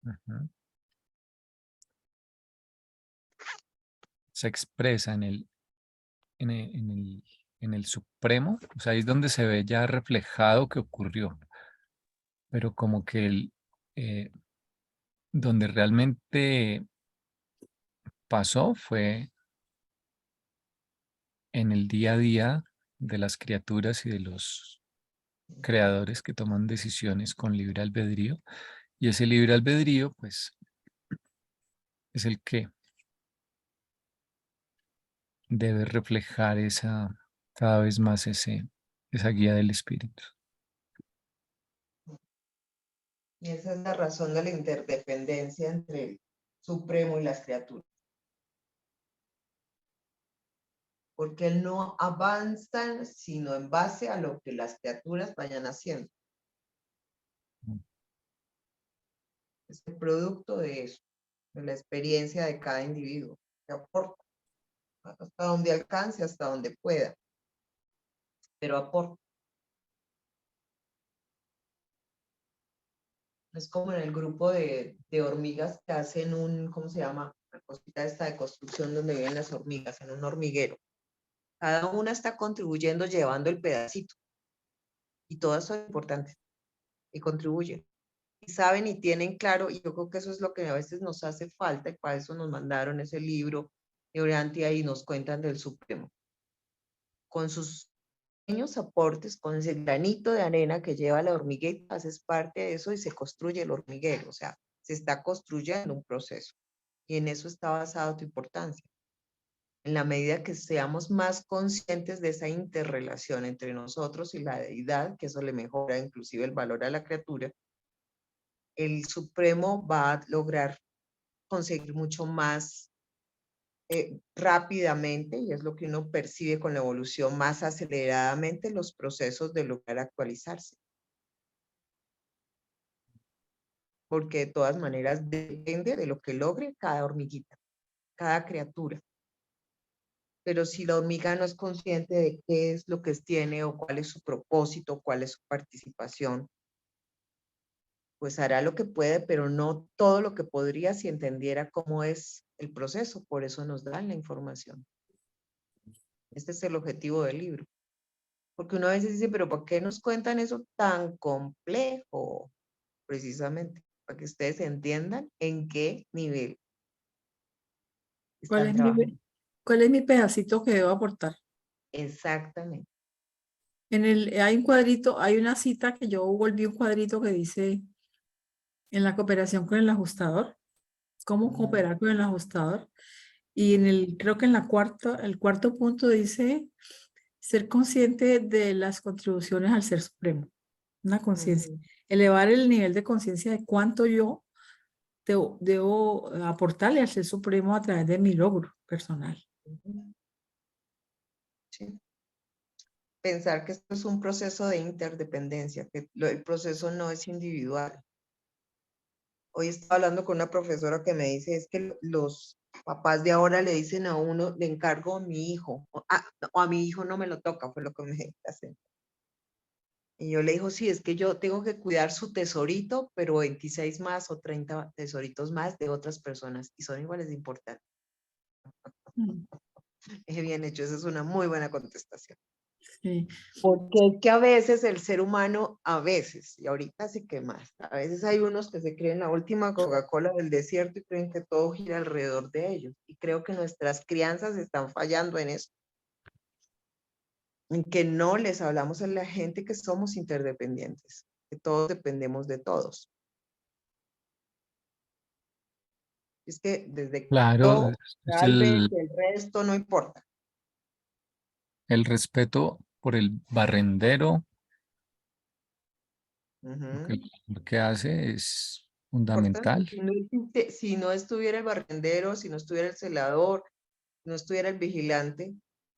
Ujú. Se expresa en el Supremo, o sea, ahí es donde se ve ya reflejado que ocurrió, pero como que donde realmente pasó fue en el día a día de las criaturas y de los creadores que toman decisiones con libre albedrío, y ese libre albedrío, pues, es el que debe reflejar cada vez más esa guía del espíritu. Y esa es la razón de la interdependencia entre el Supremo y las criaturas. Porque él no avanza sino en base a lo que las criaturas vayan haciendo. Es el producto de eso, de la experiencia de cada individuo, que aporta hasta donde alcance, hasta donde pueda, pero aporta. Es como en el grupo de hormigas que hacen un, ¿cómo se llama? La cosita esta de construcción donde viven las hormigas, en un hormiguero. Cada una está contribuyendo llevando el pedacito. Y todas son importantes y contribuyen. Y saben y tienen claro, y yo creo que eso es lo que a veces nos hace falta, y para eso nos mandaron ese libro de Oriantia y nos cuentan del Supremo. Con sus pequeños aportes, con ese granito de arena que lleva la hormiguita, haces parte de eso y se construye el hormiguero, o sea, se está construyendo un proceso. Y en eso está basada tu importancia. En la medida que seamos más conscientes de esa interrelación entre nosotros y la deidad, que eso le mejora inclusive el valor a la criatura, el Supremo va a lograr conseguir mucho más rápidamente, y es lo que uno percibe con la evolución, más aceleradamente los procesos de lograr actualizarse. Porque de todas maneras depende de lo que logre cada hormiguita, cada criatura. Pero si la hormiga no es consciente de qué es lo que tiene o cuál es su propósito, cuál es su participación, pues hará lo que puede, pero no todo lo que podría si entendiera cómo es el proceso. Por eso nos dan la información. Este es el objetivo del libro. Porque uno a veces dice, pero ¿por qué nos cuentan eso tan complejo? Precisamente, para que ustedes entiendan en qué nivel ¿Cuál están es mi, trabajando. cuál es mi pedacito que debo aportar? Exactamente. Hay un cuadrito, hay una cita que yo volví un cuadrito que dice en la cooperación con el ajustador, cómo cooperar con el ajustador. Y creo que en el cuarto punto dice ser consciente de las contribuciones al ser supremo, una conciencia, elevar el nivel de conciencia de cuánto yo debo aportarle al ser supremo a través de mi logro personal. Sí. Pensar que esto es un proceso de interdependencia, que el proceso no es individual. Hoy estaba hablando con una profesora que me dice, es que los papás de ahora le dicen a uno, le encargo a mi hijo, o a mi hijo no me lo toca, fue lo que me dice. Y yo le digo, sí, es que yo tengo que cuidar su tesorito, pero 26 más o 30 tesoritos más de otras personas, y son iguales de importantes. Es bien hecho, esa es una muy buena contestación. Sí. Porque es que a veces el ser humano, a veces, y ahorita sí que más, a veces hay unos que se creen la última Coca-Cola del desierto y creen que todo gira alrededor de ellos. Y creo que nuestras crianzas están fallando en eso. En que no les hablamos a la gente que somos interdependientes, que todos dependemos de todos. Es que desde que Claro, yo, es realmente el resto no importa. el respeto por el barrendero, lo que hace es Importante. fundamental. Si no estuviera el barrendero, si no estuviera el celador, si no estuviera el vigilante,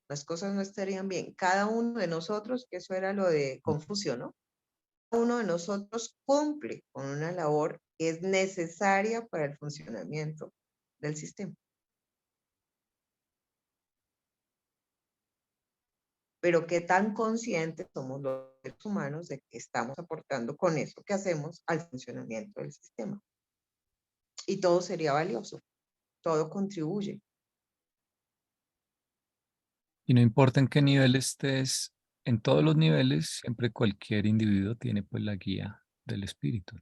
las cosas no estarían bien. Cada uno de nosotros, que eso era lo de Confucio, ¿no? Cada uno de nosotros cumple con una labor que es necesaria para el funcionamiento del sistema. Pero qué tan conscientes somos los seres humanos de que estamos aportando con eso que hacemos al funcionamiento del sistema. Y todo sería valioso, todo contribuye. Y no importa en qué nivel estés, en todos los niveles, siempre cualquier individuo tiene pues la guía del espíritu.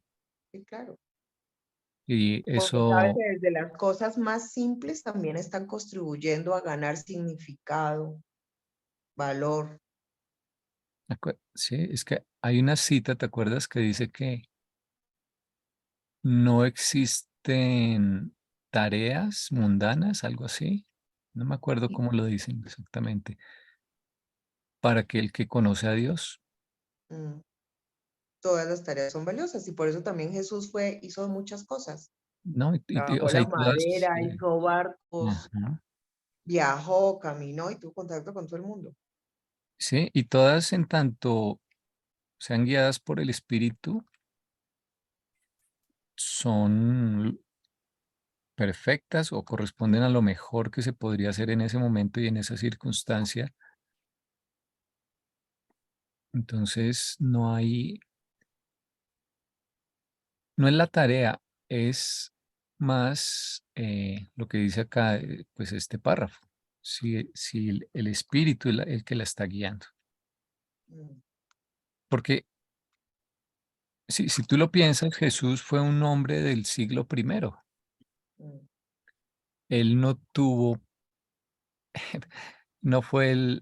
Sí, claro. Y Porque sabe eso, que desde las cosas más simples también están contribuyendo a ganar significado, valor. sí, es que hay una cita, ¿te acuerdas? Que dice que no existen tareas mundanas, algo así. No me acuerdo cómo lo dicen exactamente. Para que el que conoce a Dios, Mm. Todas las tareas son valiosas y por eso también Jesús hizo muchas cosas. ¿no? O Trabajó sea, la y todas, madera, hizo barcos, ajá, viajó, caminó y tuvo contacto con todo el mundo. sí, y todas en tanto sean guiadas por el Espíritu, son perfectas o corresponden a lo mejor que se podría hacer en ese momento y en esa circunstancia. Entonces, no hay no es la tarea, es más lo que dice acá, pues este párrafo. Si el espíritu es el que la está guiando. Mm, Porque si tú lo piensas, Jesús fue un hombre del siglo primero. mm, Él no tuvo, no fue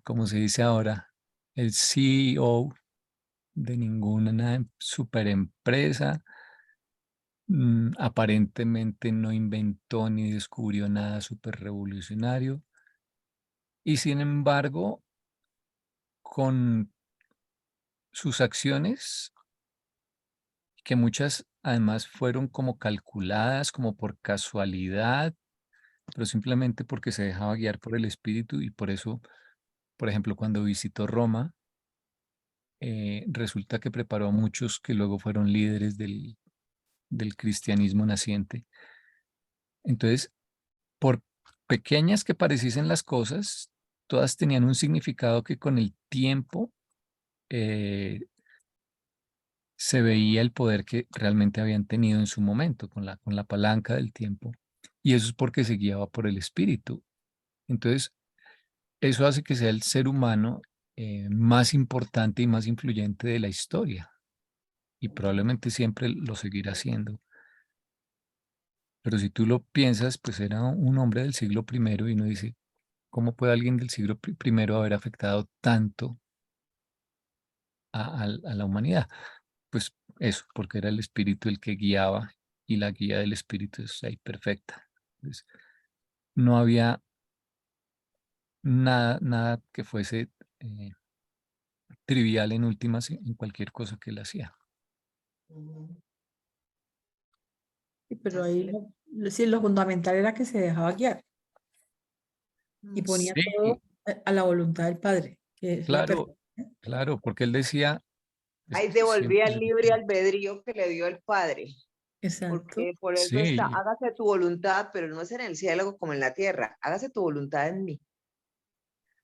como se dice ahora, el CEO de ninguna super empresa. Aparentemente no inventó ni descubrió nada súper revolucionario. Y sin embargo, con sus acciones, que muchas además fueron como calculadas, como por casualidad, pero simplemente porque se dejaba guiar por el espíritu y por eso, por ejemplo, cuando visitó Roma, resulta que preparó a muchos que luego fueron líderes del cristianismo naciente. Entonces, por pequeñas que pareciesen las cosas, todas tenían un significado que con el tiempo eh, se veía el poder que realmente habían tenido en su momento, con la palanca del tiempo. Y eso es porque se guiaba por el espíritu. Entonces, eso hace que sea el ser humano más importante y más influyente de la historia. Y probablemente siempre lo seguirá siendo. Pero si tú lo piensas, pues era un hombre del siglo primero y uno dice, ¿cómo puede alguien del siglo primero haber afectado tanto a la humanidad? Pues eso, porque era el espíritu el que guiaba y la guía del espíritu es ahí perfecta. Entonces, no había nada que fuese eh, trivial en últimas en cualquier cosa que él hacía. ujú. Sí, pero Así ahí es. sí, lo fundamental era que se dejaba guiar y Mm, ponía Sí, todo a la voluntad del Padre, que es la claro, perfección. claro, porque él decía, Ahí devolvía siempre el libre albedrío que le dio el Padre, Exacto. porque por eso está, sí, hágase tu voluntad, pero no es en el cielo como en la tierra, hágase tu voluntad en mí.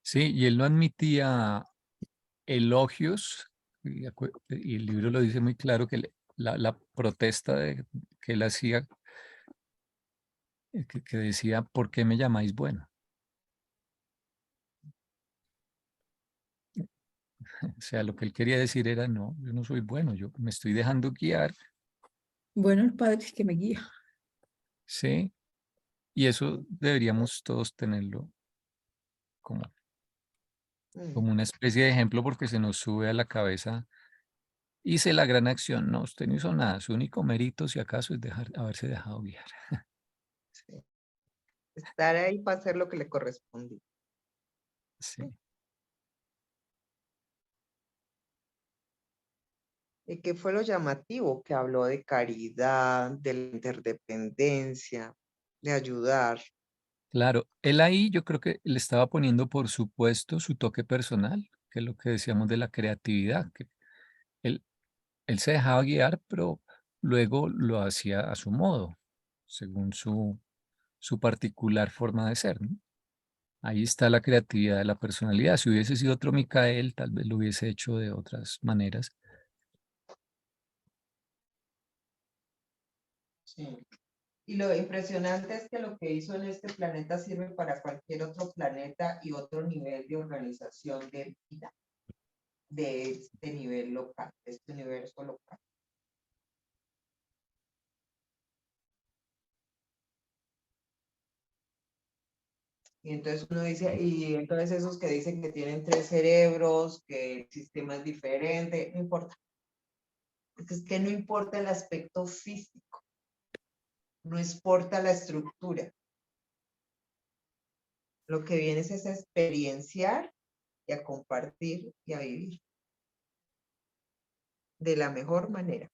sí, y él no admitía elogios, y el libro lo dice muy claro que la protesta que él hacía, que decía, ¿por qué me llamáis bueno? O sea, lo que él quería decir era, no, yo no soy bueno, yo me estoy dejando guiar, Bueno, el Padre es que me guía. ¿sí? Y eso deberíamos todos tenerlo como, Mm, como una especie de ejemplo porque se nos sube a la cabeza. Hice la gran acción. No, usted no hizo nada. Su único mérito, si acaso, es haberse dejado guiar. sí. Estar ahí para hacer lo que le corresponde. Sí, ¿Y qué fue lo llamativo? Que habló de caridad, de la interdependencia, de ayudar. claro. Él ahí yo creo que le estaba poniendo, por supuesto, su toque personal, que es lo que decíamos de la creatividad, que él, él se dejaba guiar, pero luego lo hacía a su modo, según su particular forma de ser, ¿no? Ahí está la creatividad de la personalidad. Si hubiese sido otro Micael, tal vez lo hubiese hecho de otras maneras. Sí. Y lo impresionante es que lo que hizo en este planeta sirve para cualquier otro planeta y otro nivel de organización de vida, de este nivel local, de este universo local. Y entonces uno dice, y entonces esos que dicen que tienen 3 cerebros, que el sistema es diferente, no importa. Es que no importa el aspecto físico, no importa la estructura. Lo que viene es a experienciar y a compartir y a vivir de la mejor manera.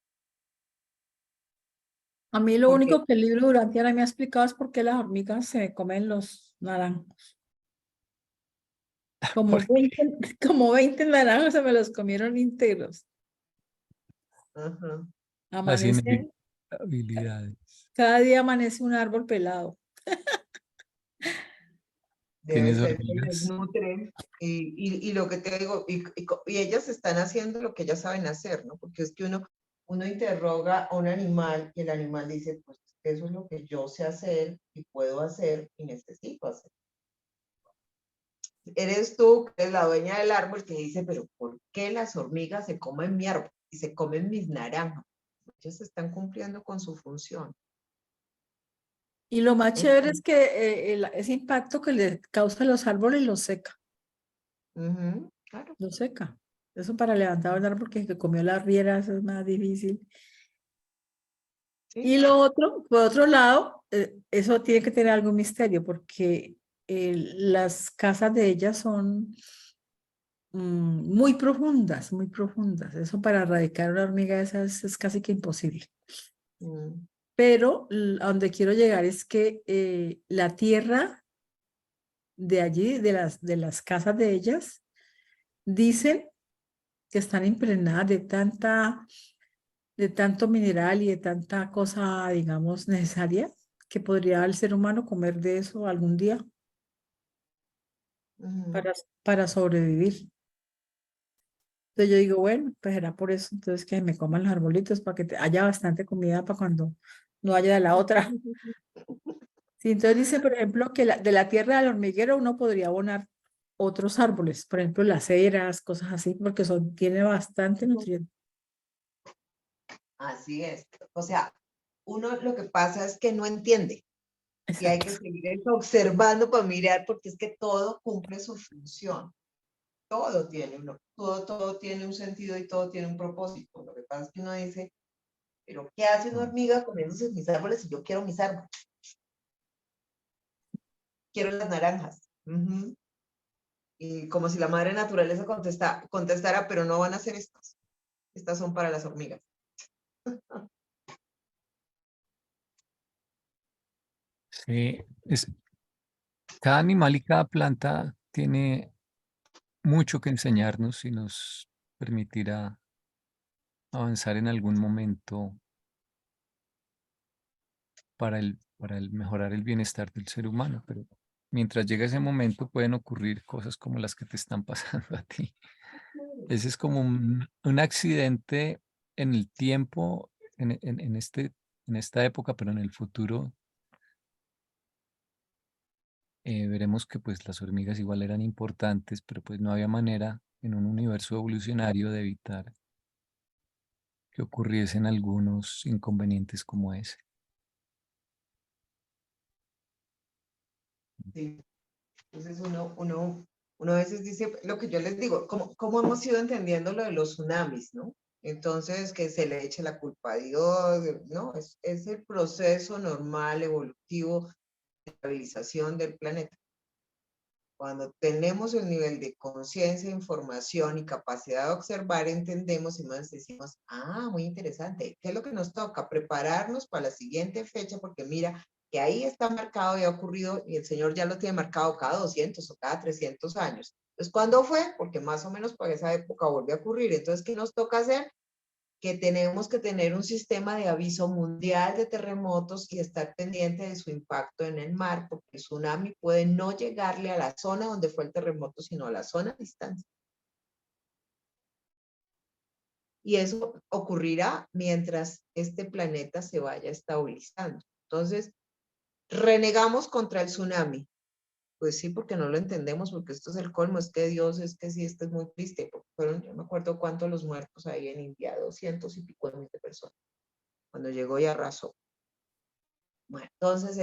A mí lo Porque único que el libro Durantiana me ha explicado es por qué las hormigas se comen los naranjos. Como Porque 20, como 20 naranjos se me los comieron íntegros. ajá, las Amanece, inevitabilidades. cada día amanece un árbol pelado. debe ¿Tienes ser que las hormigas? nutren y lo que te digo, y ellas están haciendo lo que ellas saben hacer, ¿no? Porque es que uno uno interroga a un animal y el animal dice, pues eso es lo que yo sé hacer y puedo hacer y necesito hacer. Eres tú, que eres la dueña del árbol, que dice, pero ¿por qué las hormigas se comen mi árbol y se comen mis naranjas? Ellos están cumpliendo con su función. Y lo más chévere es Entonces, que ese impacto que le causa a los árboles los seca, claro. los seca. Eso para levantar un árbol porque que comió la riera, eso es más difícil. ¿Sí? Y lo otro, por otro lado, eso tiene que tener algún misterio porque las casas de ellas son muy profundas, muy profundas. Eso para erradicar una hormiga de esas es casi que imposible. Mm, Pero a donde quiero llegar es que la tierra de allí, de las casas de ellas, dicen que están impregnadas de tanto mineral y de tanta cosa, digamos, necesaria, que podría el ser humano comer de eso algún día ujú. para sobrevivir. Entonces yo digo, bueno, pues será por eso, entonces que me coman los arbolitos para que haya bastante comida para cuando no haya de la otra. Sí, entonces dice, por ejemplo, que de la tierra del hormiguero uno podría abonar otros árboles, por ejemplo, las ceras, cosas así, porque tiene bastante nutrientes. Así es. O sea, uno lo que pasa es que no entiende y hay que Exacto. seguir observando para mirar porque es que todo cumple su función. Todo tiene todo tiene un sentido y todo tiene un propósito. Lo que pasa es que uno dice, pero ¿qué hace una hormiga comiéndose mis árboles si yo quiero mis árboles? Quiero las naranjas. Y como si la madre naturaleza contestara, pero no van a ser estas. Estas son para las hormigas. Sí, cada animal y cada planta tiene mucho que enseñarnos y nos permitirá avanzar en algún momento para el mejorar el bienestar del ser humano. Pero mientras llega ese momento pueden ocurrir cosas como las que te están pasando a ti. Ese es como un accidente en el tiempo, en esta época, pero en el futuro veremos que pues las hormigas igual eran importantes, pero pues no había manera en un universo evolucionario de evitar que ocurriesen algunos inconvenientes como ese. Sí. Entonces uno a veces dice lo que yo les digo, ¿cómo hemos ido entendiendo lo de los tsunamis, ¿no? Entonces, que se le eche la culpa a Dios, ¿no? Es el proceso normal, evolutivo, de estabilización del planeta. Cuando tenemos el nivel de conciencia, información y capacidad de observar, entendemos y nos decimos, muy interesante, ¿qué es lo que nos toca? Prepararnos para la siguiente fecha, porque mira, que ahí está marcado y ha ocurrido, y el Señor ya lo tiene marcado cada 200 o cada 300 años. Entonces, ¿cuándo fue? Porque más o menos por esa época volvió a ocurrir. Entonces, ¿qué nos toca hacer? Que tenemos que tener un sistema de aviso mundial de terremotos y estar pendiente de su impacto en el mar, porque el tsunami puede no llegarle a la zona donde fue el terremoto, sino a la zona a distancia. Y eso ocurrirá mientras este planeta se vaya estabilizando. Entonces, renegamos contra el tsunami. Pues sí, porque no lo entendemos, porque esto es el colmo, es que Dios, es que sí, esto es muy triste, porque fueron, yo me acuerdo cuántos los muertos ahí en India, 200 y pico de miles de personas, cuando llegó y arrasó. Bueno, entonces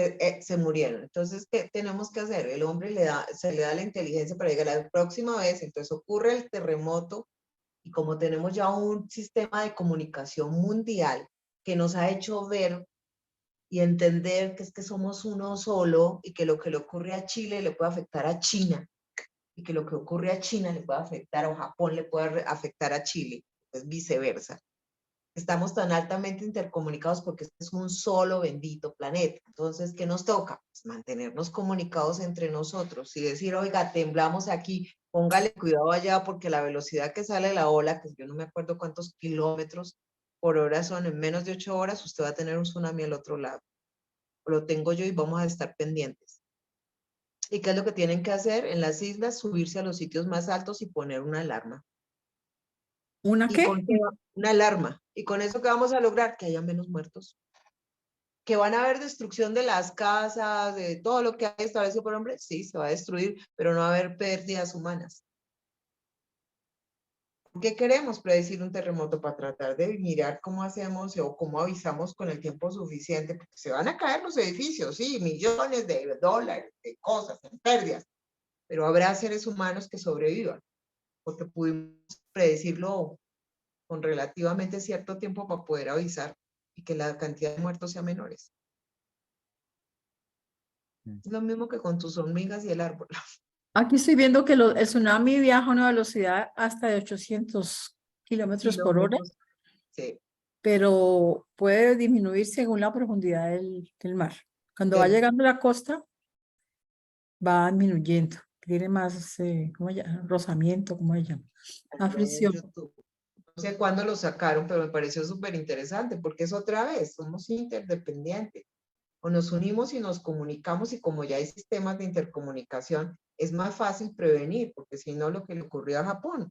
se murieron. Entonces, ¿qué tenemos que hacer? El hombre se le da la inteligencia para llegar a la próxima vez, entonces ocurre el terremoto y como tenemos ya un sistema de comunicación mundial que nos ha hecho ver y entender que es que somos uno solo y que lo que le ocurre a Chile le puede afectar a China y que lo que ocurre a China le puede afectar o Japón le puede afectar a Chile, es viceversa. Estamos tan altamente intercomunicados porque este es un solo bendito planeta. Entonces, ¿qué nos toca? Pues mantenernos comunicados entre nosotros y decir, oiga, temblamos aquí, póngale cuidado allá porque la velocidad que sale la ola, que yo no me acuerdo cuántos kilómetros por hora son, en menos de 8 horas usted va a tener un tsunami al otro lado. Lo tengo yo y vamos a estar pendientes. ¿Y qué es lo que tienen que hacer en las islas? Subirse a los sitios más altos y poner una alarma. ¿Una ¿Y qué? con qué una alarma. ¿Y con eso qué vamos a lograr? Que haya menos muertos. ¿Que van a haber destrucción de las casas, de todo lo que hay establecido por hombre? Sí, se va a destruir, pero no va a haber pérdidas humanas. ¿Por qué queremos predecir un terremoto? Para tratar de mirar cómo hacemos o cómo avisamos con el tiempo suficiente, porque se van a caer los edificios, sí, millones de dólares, de cosas, en pérdidas, pero habrá seres humanos que sobrevivan, porque pudimos predecirlo con relativamente cierto tiempo para poder avisar y que la cantidad de muertos sea menores. Es lo mismo que con tus hormigas y el árbol. Aquí estoy viendo que el tsunami viaja a una velocidad hasta de 800 kilómetros por hora, Kilómetros. Sí. pero puede disminuir según la profundidad del mar. Cuando va Del- llegando a la costa, va disminuyendo. Tiene más, ¿cómo se llama? Rozamiento, ¿cómo se llama? Más en fricción. YouTube. No sé cuándo lo sacaron, pero me pareció súper interesante porque es otra vez, somos interdependientes. O nos unimos y nos comunicamos y como ya hay sistemas de intercomunicación, es más fácil prevenir, porque si no lo que le ocurrió a Japón,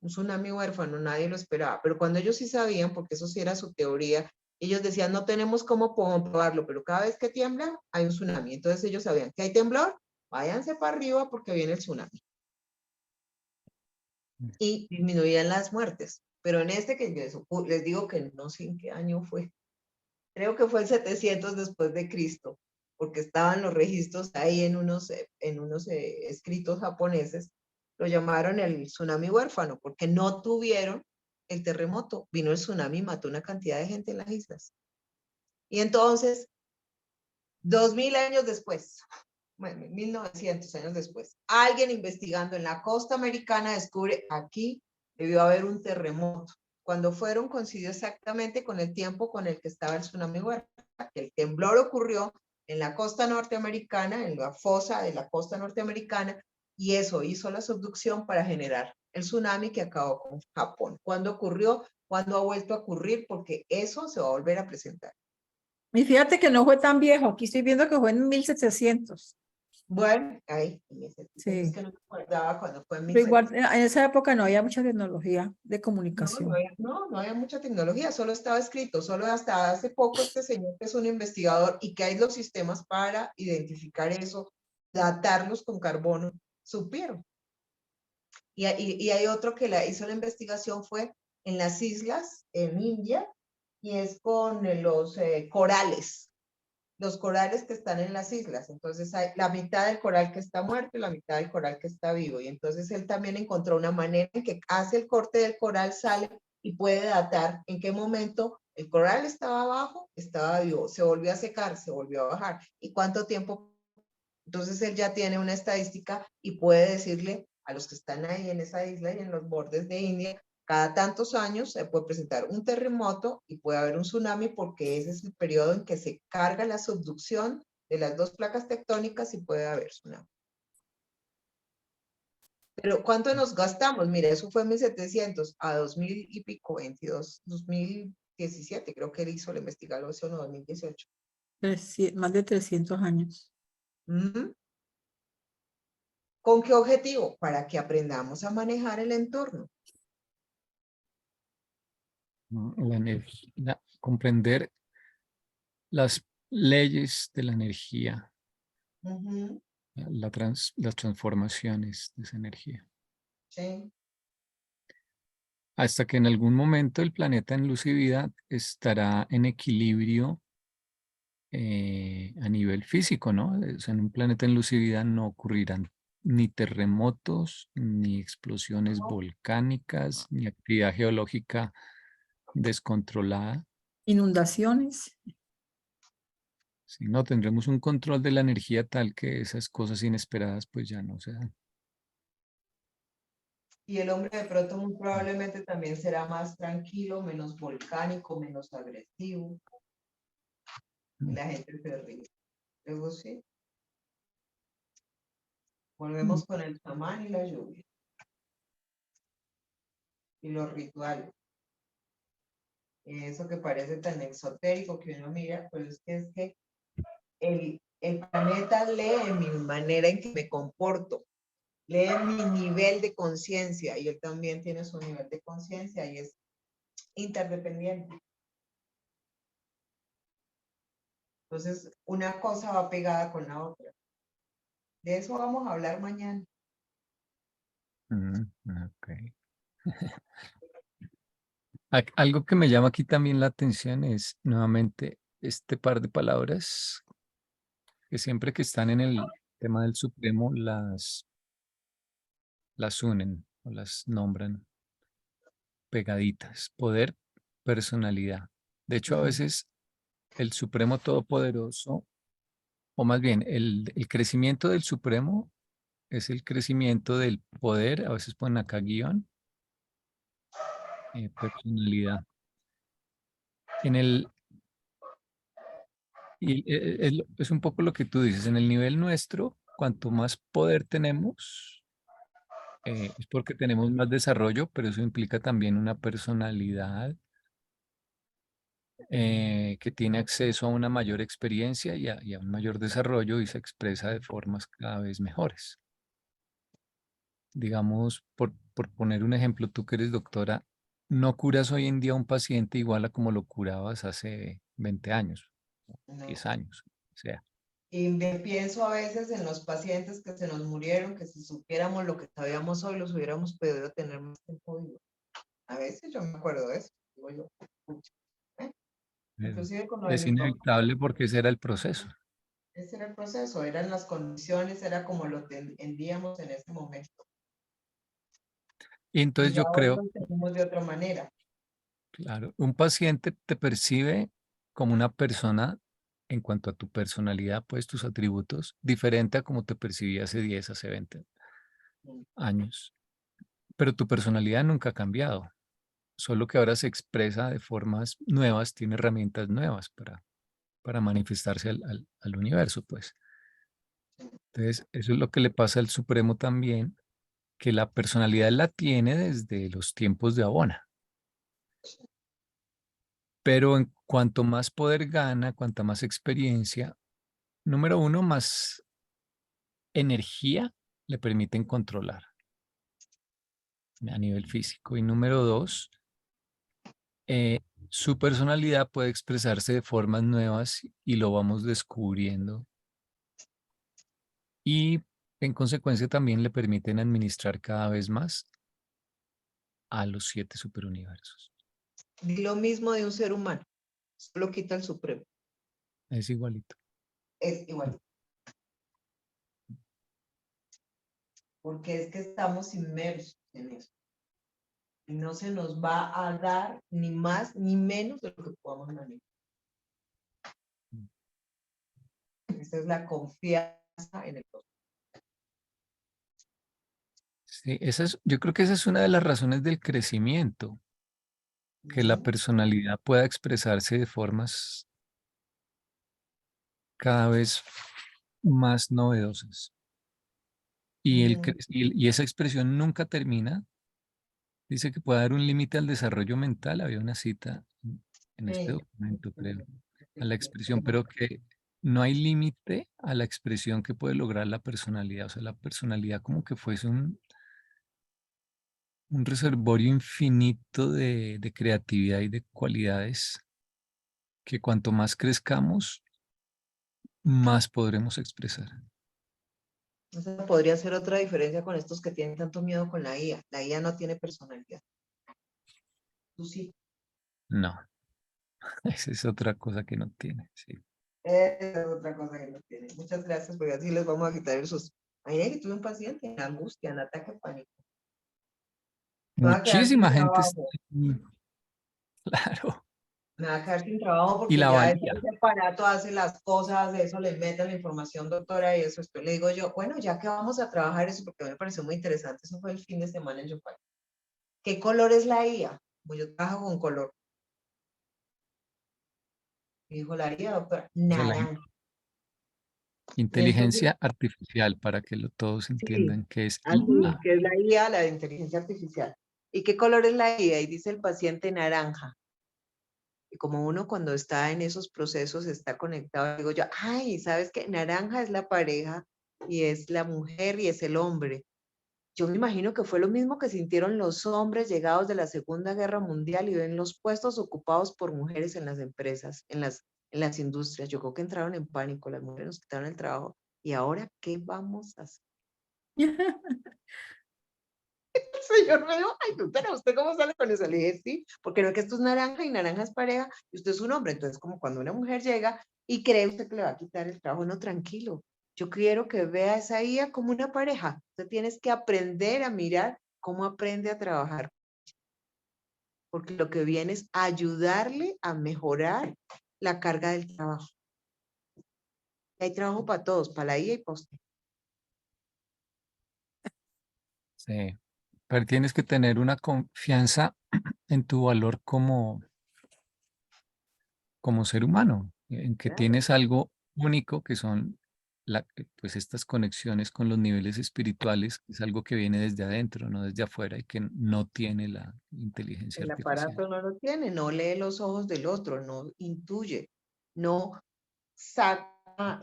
un tsunami huérfano, nadie lo esperaba. Pero cuando ellos sí sabían, porque eso sí era su teoría, ellos decían, no tenemos cómo comprobarlo, pero cada vez que tiembla, hay un tsunami. Entonces ellos sabían que hay temblor, váyanse para arriba porque viene el tsunami. Y disminuían las muertes. Pero en este que les digo que no sé en qué año fue, creo que fue el 700 después de Cristo, porque estaban los registros ahí en unos escritos japoneses, lo llamaron el tsunami huérfano, porque no tuvieron el terremoto, vino el tsunami y mató una cantidad de gente en las islas. Y entonces, 2000 años después, bueno, 1900 años después, alguien investigando en la costa americana descubre aquí debió haber un terremoto. Cuando fueron coincidió exactamente con el tiempo con el que estaba el tsunami huérfano. El temblor ocurrió en la costa norteamericana, en la fosa de la costa norteamericana, y eso hizo la subducción para generar el tsunami que acabó con Japón. ¿Cuándo ocurrió? ¿Cuándo ha vuelto a ocurrir? Porque eso se va a volver a presentar. Y fíjate que no fue tan viejo. Aquí estoy viendo que fue en 1700. Bueno, ahí, es Sí. que no me acordaba cuando fue en Pero igual 1700. en esa época no había mucha tecnología de No, comunicación. no había mucha tecnología, solo estaba escrito, solo hasta hace poco este señor que es un investigador y que hay los sistemas para identificar eso, datarlos con carbono, supieron. Y hay otro que hizo la investigación fue en las islas, en India, y es con los corales que están en las islas. Entonces hay la mitad del coral que está muerto y la mitad del coral que está vivo. Y entonces él también encontró una manera en que hace el corte del coral, sale y puede datar en qué momento el coral estaba abajo, estaba vivo, se volvió a secar, se volvió a bajar. ¿Y cuánto tiempo? Entonces él ya tiene una estadística y puede decirle a los que están ahí en esa isla y en los bordes de India, cada tantos años se puede presentar un terremoto y puede haber un tsunami porque ese es el periodo en que se carga la subducción de las dos placas tectónicas y puede haber tsunami. Pero ¿cuánto nos gastamos? Mira, eso fue en 1700 a 2000 y pico, 22, 2017, creo que él hizo la investigación, o 2018. Más de 300 años. ¿Con qué objetivo? Para que aprendamos a manejar el entorno. ¿No? Comprender las leyes de la energía, las transformaciones de esa energía. Sí. Hasta que en algún momento el planeta en luz y vida estará en equilibrio a nivel físico, ¿no? O sea, en un planeta en luz y vida no ocurrirán ni terremotos, ni explosiones volcánicas, ni actividad geológica descontrolada. Inundaciones. Si no, tendremos un control de la energía tal que esas cosas inesperadas pues ya no se dan. Y el hombre de pronto muy probablemente también será más tranquilo, menos volcánico, menos agresivo. Y la gente se ríe. Luego sí. Volvemos con el chamán y la lluvia. Y los rituales. Eso que parece tan exotérico que uno mira, pues es que el planeta lee mi manera en que me comporto. lee mi nivel de conciencia y él también tiene su nivel de conciencia y es interdependiente. Entonces, una cosa va pegada con la otra. De eso vamos a hablar mañana. Ok. Algo que me llama aquí también la atención es nuevamente este par de palabras que siempre que están en el tema del Supremo las unen o las nombran pegaditas. Poder, personalidad. De hecho, a veces el Supremo Todopoderoso, o más bien el crecimiento del Supremo es el crecimiento del poder, a veces ponen acá guión, personalidad. En el, es un poco lo que tú dices, en el nivel nuestro, cuanto más poder tenemos, es porque tenemos más desarrollo, pero eso implica también una personalidad que tiene acceso a una mayor experiencia y a un mayor desarrollo y se expresa de formas cada vez mejores. Digamos, por poner un ejemplo, tú que eres doctora, no curas hoy en día a un paciente igual a como lo curabas hace 20 años, No. 10 años, o sea. Y me pienso a veces en los pacientes que se nos murieron, que si supiéramos lo que sabíamos hoy, los hubiéramos podido tener más tiempo vivos. A veces yo me acuerdo de eso, digo yo. Pucha, ¿eh? Inclusive con lo de Es mi papá, inevitable porque ese era el proceso. ese era el proceso, eran las condiciones, era como lo entendíamos en ese momento. Y entonces Y ya yo hoy lo creo, entendemos de otra manera. claro, un paciente te percibe como una persona en cuanto a tu personalidad, pues tus atributos, diferente a como te percibía hace 10, hace 20 años. Pero tu personalidad nunca ha cambiado, solo que ahora se expresa de formas nuevas, tiene herramientas nuevas para manifestarse al universo, pues. Entonces, eso es lo que le pasa al Supremo también, que la personalidad la tiene desde los tiempos de Abona. Pero en cuanto más poder gana, cuanta más experiencia, número uno, más energía le permiten controlar a nivel físico. Y número dos, su personalidad puede expresarse de formas nuevas y lo vamos descubriendo. Y en consecuencia también le permiten administrar cada vez más a los 7 superuniversos. Di lo mismo de un ser humano, solo quita el supremo. Es igualito. Es igual. Porque es que estamos inmersos en eso. Y no se nos va a dar ni más ni menos de lo que podamos manejar. Esa es la confianza en el otro. Sí, yo creo que esa es una de las razones del crecimiento, que la personalidad pueda expresarse de formas cada vez más novedosas. Y esa expresión nunca termina. Dice que puede haber un límite al desarrollo mental. Había una cita en este Sí. documento, creo, a la expresión, pero que no hay límite a la expresión que puede lograr la personalidad. O sea, la personalidad como que fuese un reservorio infinito de creatividad y de cualidades que cuanto más crezcamos, más podremos expresar. Esa podría ser otra diferencia con estos que tienen tanto miedo con la IA. La IA no tiene personalidad. Tú sí. No, esa es otra cosa que no tiene. Sí. Esa es otra cosa que no tiene. Muchas gracias, porque así les vamos a quitar esos. Ayer que tuve un paciente en angustia, en ataque de pánico. Me va a quedar sin Muchísima gente está trabajo. ahí, claro. Me va a quedar sin trabajo Y porque la ya valía. ese aparato hace las cosas, de eso le meten la información, doctora, y eso. Esto le digo yo, bueno, ya que vamos a trabajar eso, porque me pareció muy interesante, eso fue el fin de semana en Yopal. ¿Qué color es la IA? Pues yo trabajo con color. Y dijo la IA, doctora, O sea, la naranja. Y entonces, inteligencia artificial, para que todos sí, entiendan que es así, IA. que es la IA, la de inteligencia artificial. ¿Y qué color es la IA? Y dice el paciente naranja. Y como uno cuando está en esos procesos está conectado, digo yo, ay, ¿sabes qué? Naranja es la pareja y es la mujer y es el hombre. Yo me imagino que fue lo mismo que sintieron los hombres llegados de la Segunda Guerra Mundial y ven los puestos ocupados por mujeres en las empresas, en las industrias. Yo creo que entraron en pánico, las mujeres nos quitaron el trabajo. ¿Y ahora qué vamos a hacer? El señor me dijo, ay, pero ¿usted cómo sale con eso? Le dije, sí, porque no es que esto es naranja y naranja es pareja y usted es un hombre. Entonces, como cuando una mujer llega y cree usted que le va a quitar el trabajo, no, tranquilo. Yo quiero que vea a esa IA como una pareja. Usted tienes que aprender a mirar cómo aprende a trabajar, porque lo que viene es ayudarle a mejorar la carga del trabajo. Hay trabajo para todos, para la IA y para usted. Sí. Pero tienes que tener una confianza en tu valor como ser humano, en que Claro. tienes algo único que son pues estas conexiones con los niveles espirituales, que es algo que viene desde adentro, no desde afuera y que no tiene la inteligencia El artificial. aparato no lo tiene, no lee los ojos del otro, no intuye, no saca,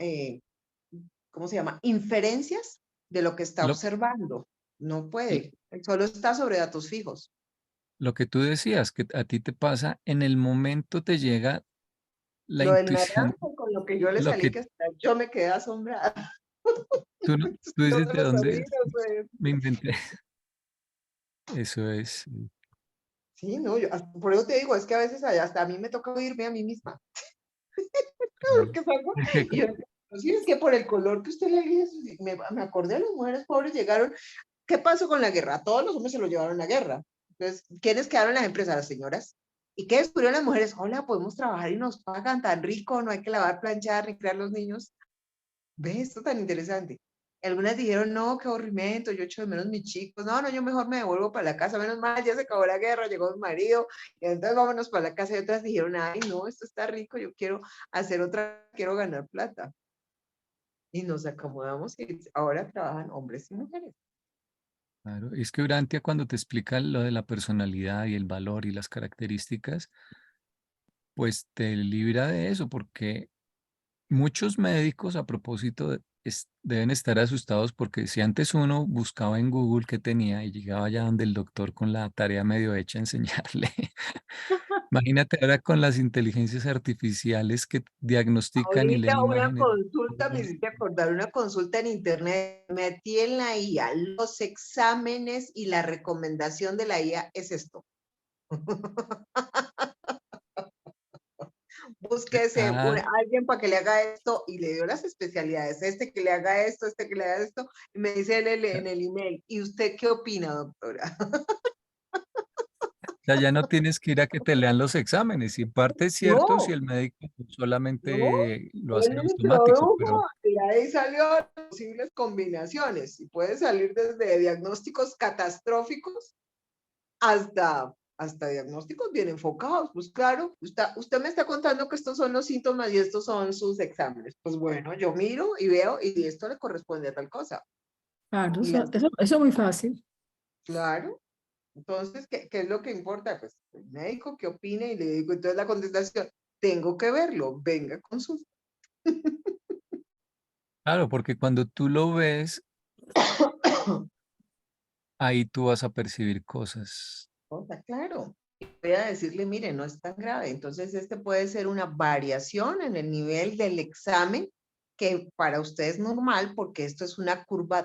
¿cómo se llama? Inferencias de lo que está Lo, observando. No lo puede. Él solo está sobre datos fijos. lo que tú decías, que a ti te pasa, en el momento te llega la Lo del intuición, naranja, con lo que yo le lo salí, que que hasta yo me quedé asombrada. tú Los dices de de los dónde sobrinos, pues. me inventé. Eso es. Sí, no, por eso te digo, es que a veces hasta a mí me toca oírme a mí misma. Claro. Porque salgo, Porque y yo, sí, es que por el color que usted le dice, me acordé de las mujeres pobres llegaron. ¿Qué pasó con la guerra? Todos los hombres se lo llevaron a la guerra. Entonces, ¿quiénes quedaron en las empresas? Las señoras. ¿Y qué descubrieron las mujeres? Hola, podemos trabajar y nos pagan tan rico, no hay que lavar, planchar, ni criar los niños. ¿Ves esto tan interesante? Algunas dijeron, no, qué aburrimiento, yo echo de menos mis chicos. No, no, yo mejor me devuelvo para la casa. Menos mal, ya se acabó la guerra, llegó mi marido, y entonces vámonos para la casa. Y otras dijeron, ay, no, esto está rico, yo quiero hacer otra, quiero ganar plata. Y nos acomodamos y ahora trabajan hombres y mujeres. claro, es que Urantia cuando te explica lo de la personalidad y el valor y las características, pues te libra de eso, porque muchos médicos a propósito deben estar asustados porque si antes uno buscaba en Google qué tenía y llegaba ya donde el doctor con la tarea medio hecha a enseñarle, imagínate ahora con las inteligencias artificiales que diagnostican y leen Ahorita una imágenes. consulta, me hiciste acordar, una consulta en internet, metí en la IA, los exámenes y la recomendación de la IA es esto. Búsquese Ah, alguien para que le haga esto y le dio las especialidades, este que le haga esto, este que le haga esto, y me dice en el email, ¿y usted qué opina, doctora? ya no tienes que ir a que te lean los exámenes. Y en parte es cierto si No, el médico no, solamente lo hace él automático, pero introdujo y ahí salió posibles combinaciones y puede salir desde diagnósticos catastróficos hasta diagnósticos bien enfocados. Pues claro, usted me está contando que estos son los síntomas y estos son sus exámenes. Pues bueno, yo miro y veo y esto le corresponde a tal cosa. Claro, Y así, eso es muy fácil. claro. Entonces, ¿qué es lo que importa? Pues el médico que opine y le digo, entonces la contestación, tengo que verlo, venga, consulta. claro, porque cuando tú lo ves, ahí tú vas a percibir cosas. Está claro. Y voy a decirle, mire, no es tan grave. Entonces, este puede ser una variación en el nivel del examen que para usted es normal porque esto es una curva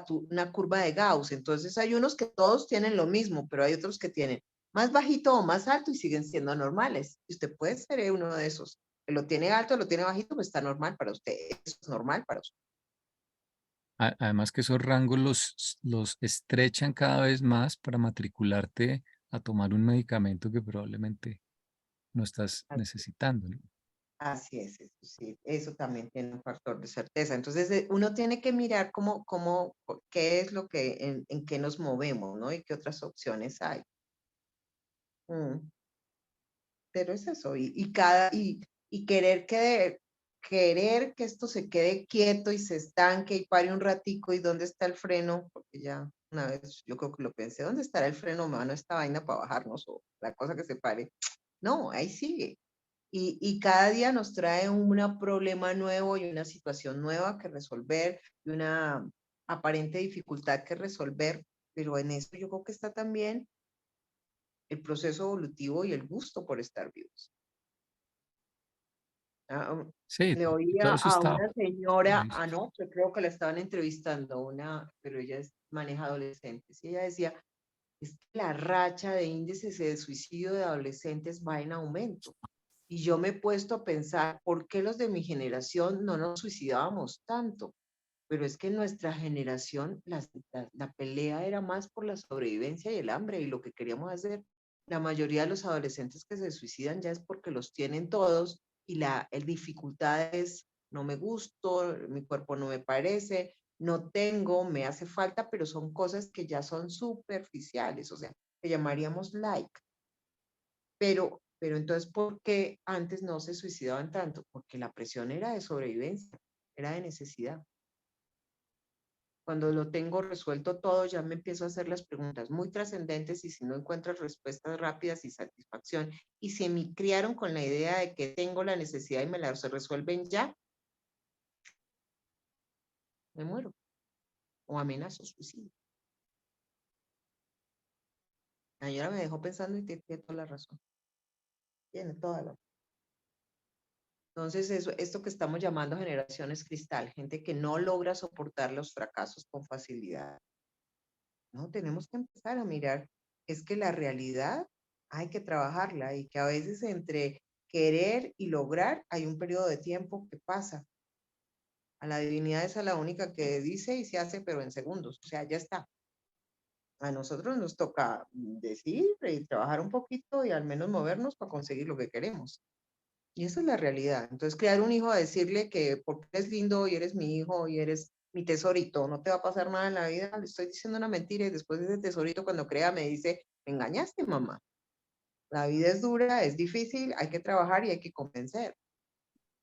de Gauss. Entonces, hay unos que todos tienen lo mismo, pero hay otros que tienen más bajito o más alto y siguen siendo normales. Y usted puede ser uno de esos. Que lo tiene alto, lo tiene bajito, pues está normal para usted. Eso es normal para usted. Además que esos rangos los estrechan cada vez más para matricularte a tomar un medicamento que probablemente no estás necesitando, ¿no? Así es, eso sí, eso también tiene un factor de certeza. Entonces, uno tiene que mirar qué es lo que, en qué nos movemos, ¿no? Y qué otras opciones hay. Mm, pero es eso, y querer que esto se quede quieto y se estanque y pare un ratico, ¿y dónde está el freno? Porque ya una vez yo creo que lo pensé, ¿dónde estará el freno, mano, esta vaina para bajarnos o la cosa que se pare? No, ahí sigue. Y cada día nos trae un problema nuevo y una situación nueva que resolver y una aparente dificultad que resolver, pero en eso yo creo que está también el proceso evolutivo y el gusto por estar vivos. Sí, Le todo oía eso a está una señora previsto. anoche, creo que la estaban entrevistando, pero ella maneja adolescentes, y ella decía, es que la racha de índices de suicidio de adolescentes va en aumento. Y yo me he puesto a pensar, ¿por qué los de mi generación no nos suicidábamos tanto? Pero es que en nuestra generación la pelea era más por la sobrevivencia y el hambre y lo que queríamos hacer. La mayoría de los adolescentes que se suicidan ya es porque los tienen todos y el dificultad es, no me gusto, mi cuerpo no me parece, no tengo, me hace falta, pero son cosas que ya son superficiales, o sea, que llamaríamos like. Pero entonces, ¿por qué antes no se suicidaban tanto? Porque la presión era de sobrevivencia, era de necesidad. Cuando lo tengo resuelto todo, ya me empiezo a hacer las preguntas muy trascendentes y si no encuentro respuestas rápidas y satisfacción, y si me criaron con la idea de que tengo la necesidad y me la se resuelven ya, me muero o amenazo suicidio. La señora me dejó pensando y tiene toda la razón. Tiene toda la razón. Entonces, esto que estamos llamando generaciones cristal, gente que no logra soportar los fracasos con facilidad. No, tenemos que empezar a mirar, es que la realidad hay que trabajarla y que a veces entre querer y lograr hay un periodo de tiempo que pasa. A la divinidad es a la única que dice y se hace, pero en segundos, o sea, ya está. A nosotros nos toca decir y trabajar un poquito y al menos movernos para conseguir lo que queremos. Y esa es la realidad. Entonces, crear un hijo a decirle que porque eres lindo y eres mi hijo y eres mi tesorito, no te va a pasar nada en la vida, le estoy diciendo una mentira y después de ese tesorito cuando crea me dice, me engañaste, mamá. La vida es dura, es difícil, hay que trabajar y hay que convencer.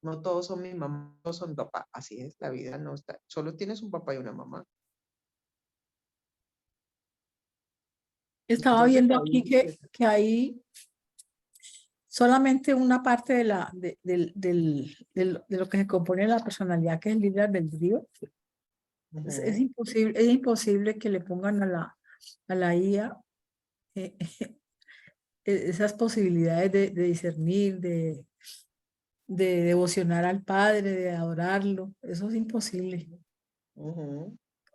No todos son mi mamá, no todos son mi papá. Así es, la vida no está, solo tienes un papá y una mamá. Estaba Entonces, viendo ahí aquí que hay solamente una parte de lo que se compone la personalidad, que es el libre albedrío. Es imposible que le pongan a la IA esas posibilidades de discernir, de devocionar al Padre, de adorarlo. Eso es imposible.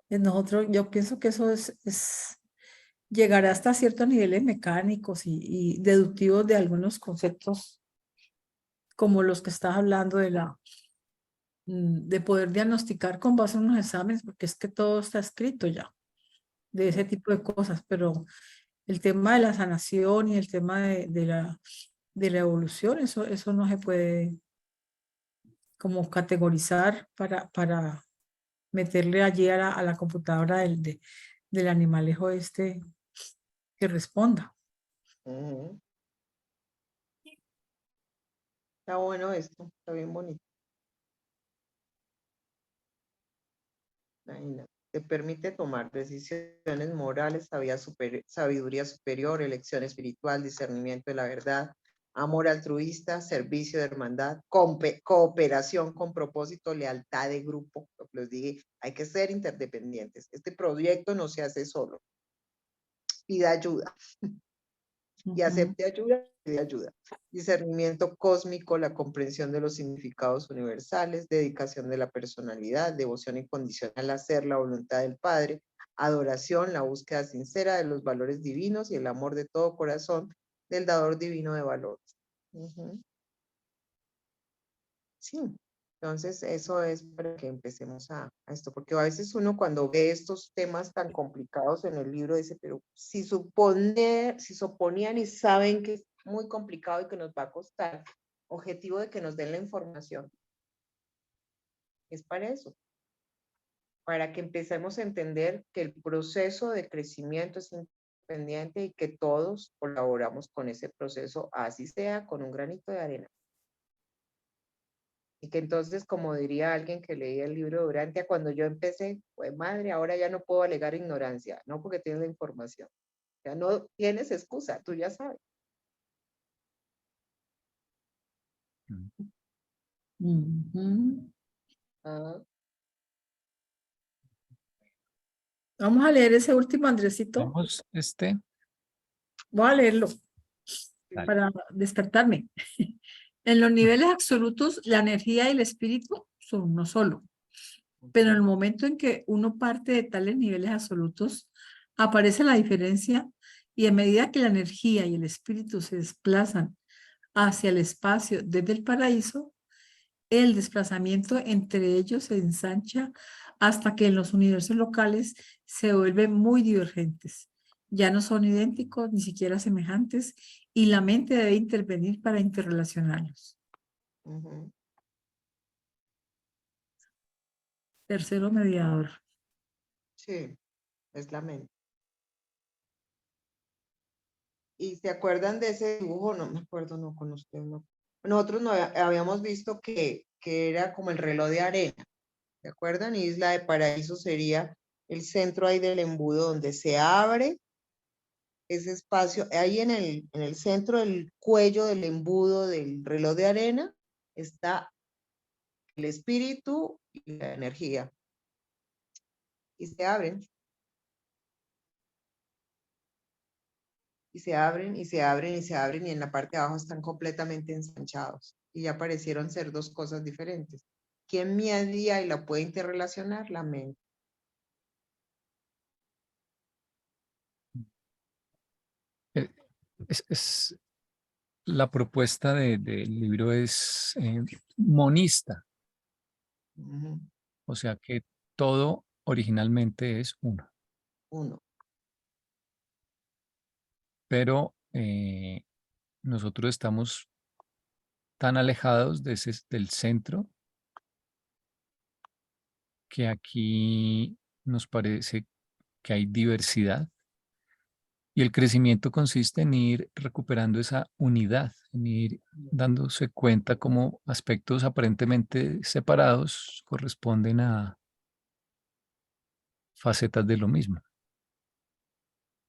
Nosotros, yo pienso que eso es llegar hasta ciertos niveles mecánicos y deductivos de algunos conceptos, como los que estás hablando de poder diagnosticar con base en unos exámenes, porque es que todo está escrito ya, de ese tipo de cosas, pero el tema de la sanación y el tema de la evolución, eso no se puede como categorizar para meterle allí a la computadora del animalejo este que responda. Está bueno esto, está bien bonito. Imagínate. Te permite tomar decisiones morales, sabiduría superior, elección espiritual, discernimiento de la verdad, amor altruista, servicio de hermandad, cooperación con propósito, lealtad de grupo. Lo que les dije, hay que ser interdependientes. Este proyecto no se hace solo. Pida ayuda y acepte ayuda, pide ayuda. Discernimiento cósmico, la comprensión de los significados universales, dedicación de la personalidad, devoción incondicional a hacer la voluntad del Padre, adoración, la búsqueda sincera de los valores divinos y el amor de todo corazón del dador divino de valores. Sí, entonces eso es para que empecemos a esto, porque a veces uno cuando ve estos temas tan complicados en el libro dice, pero si suponían y saben que es muy complicado y que nos va a costar, objetivo de que nos den la información, es para eso, para que empecemos a entender que el proceso de crecimiento es independiente y que todos colaboramos con ese proceso, así sea con un granito de arena. Y que entonces, como diría alguien que leía el libro de Durantia, cuando yo empecé, pues madre, ahora ya no puedo alegar ignorancia, no porque tienes la información. Ya no tienes excusa, tú ya sabes. Ah, Vamos a leer ese último, Andresito. Vamos, Voy a leerlo Dale. para despertarme. En los niveles absolutos, la energía y el espíritu son uno solo. Pero en el momento en que uno parte de tales niveles absolutos, aparece la diferencia y a medida que la energía y el espíritu se desplazan hacia el espacio desde el paraíso, el desplazamiento entre ellos se ensancha hasta que en los universos locales se vuelven muy divergentes. Ya no son idénticos ni siquiera semejantes y la mente debe intervenir para interrelacionarlos. Ujú. Tercero mediador. Sí, es la mente. ¿Y se acuerdan de ese dibujo? No me acuerdo, no con usted, no. Nosotros no habíamos visto que era como el reloj de arena. ¿Se acuerdan? Isla de Paraíso sería el centro ahí del embudo donde se abre ese espacio. Ahí en el centro del cuello del embudo del reloj de arena está el espíritu y la energía. Y se abren. Y se abren y se abren y se abren y en la parte de abajo están completamente ensanchados. Y ya parecieron ser dos cosas diferentes. ¿Quién medía y la puede interrelacionar? La mente. La propuesta del libro es monista, Ujú. o sea que todo originalmente es uno, Uno. pero nosotros estamos tan alejados del centro que aquí nos parece que hay diversidad y el crecimiento consiste en ir recuperando esa unidad, en ir dándose cuenta cómo aspectos aparentemente separados corresponden a facetas de lo mismo.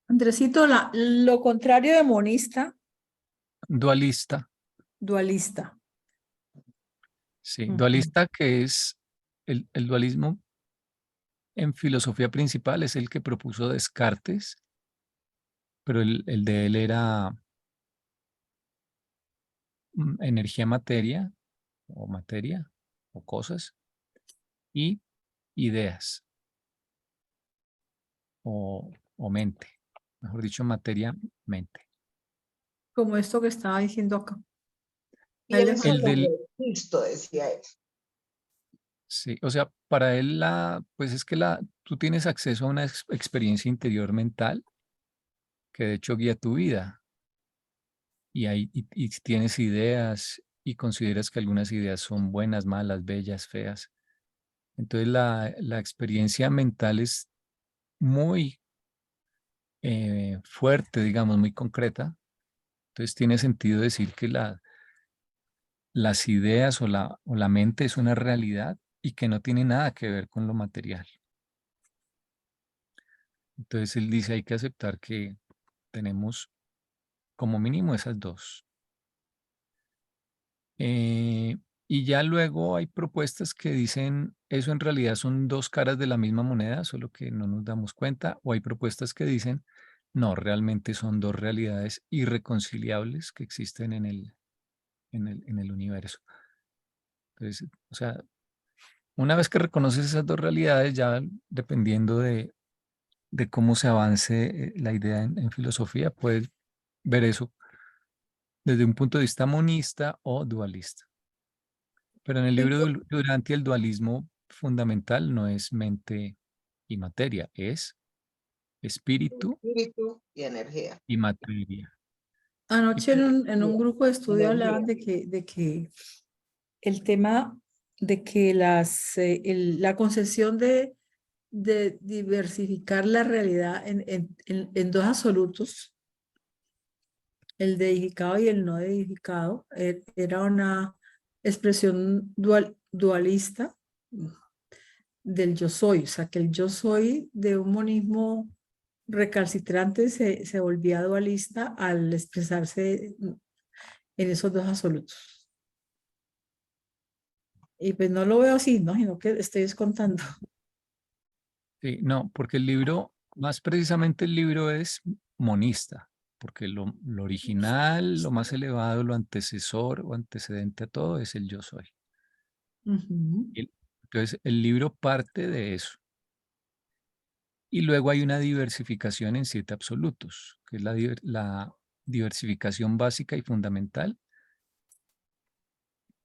Andresito, lo contrario de monista, Dualista, dualista. sí, Ujú. dualista que es el dualismo en filosofía principal es el que propuso Descartes, pero el de él era energía-materia o materia o cosas y ideas o mente, mejor dicho, materia-mente. Como esto que estaba diciendo acá. A él le Pienso El falta. como del, Cristo, decía él. sí, o sea, para él pues es que tú tienes acceso a una experiencia interior mental que de hecho guía tu vida y tienes ideas y consideras que algunas ideas son buenas, malas, bellas, feas. Entonces la experiencia mental es muy fuerte, digamos, muy concreta. Entonces tiene sentido decir que las ideas o la mente es una realidad y que no tiene nada que ver con lo material. Entonces él dice, hay que aceptar que tenemos como mínimo esas dos. Eh, y ya luego hay propuestas que dicen, eso en realidad son dos caras de la misma moneda, solo que no nos damos cuenta, o hay propuestas que dicen, no, realmente son dos realidades irreconciliables que existen en el universo. Entonces, o sea, una vez que reconoces esas dos realidades, ya dependiendo de cómo se avance la idea en filosofía, puedes ver eso desde un punto de vista monista o dualista. Pero en el libro de Duranti el dualismo fundamental no es mente y materia, es espíritu Espíritu y energía. y materia. Y Anoche en un grupo de estudio hablaban Energía. de que el tema de que la concepción de diversificar la realidad en dos absolutos, el deificado y el no deificado, era una expresión dualista del yo soy, o sea que el yo soy de un monismo recalcitrante se volvía dualista al expresarse en esos dos absolutos. Y pues no lo veo así, ¿no? Sino que estoy descontando. Sí, no, porque el libro, más precisamente el libro es monista, porque lo original, lo más elevado, lo antecesor o antecedente a todo es el yo soy. Ujú. Entonces, el libro parte de eso. Y luego hay una diversificación en 7 absolutos, que es la diversificación básica y fundamental,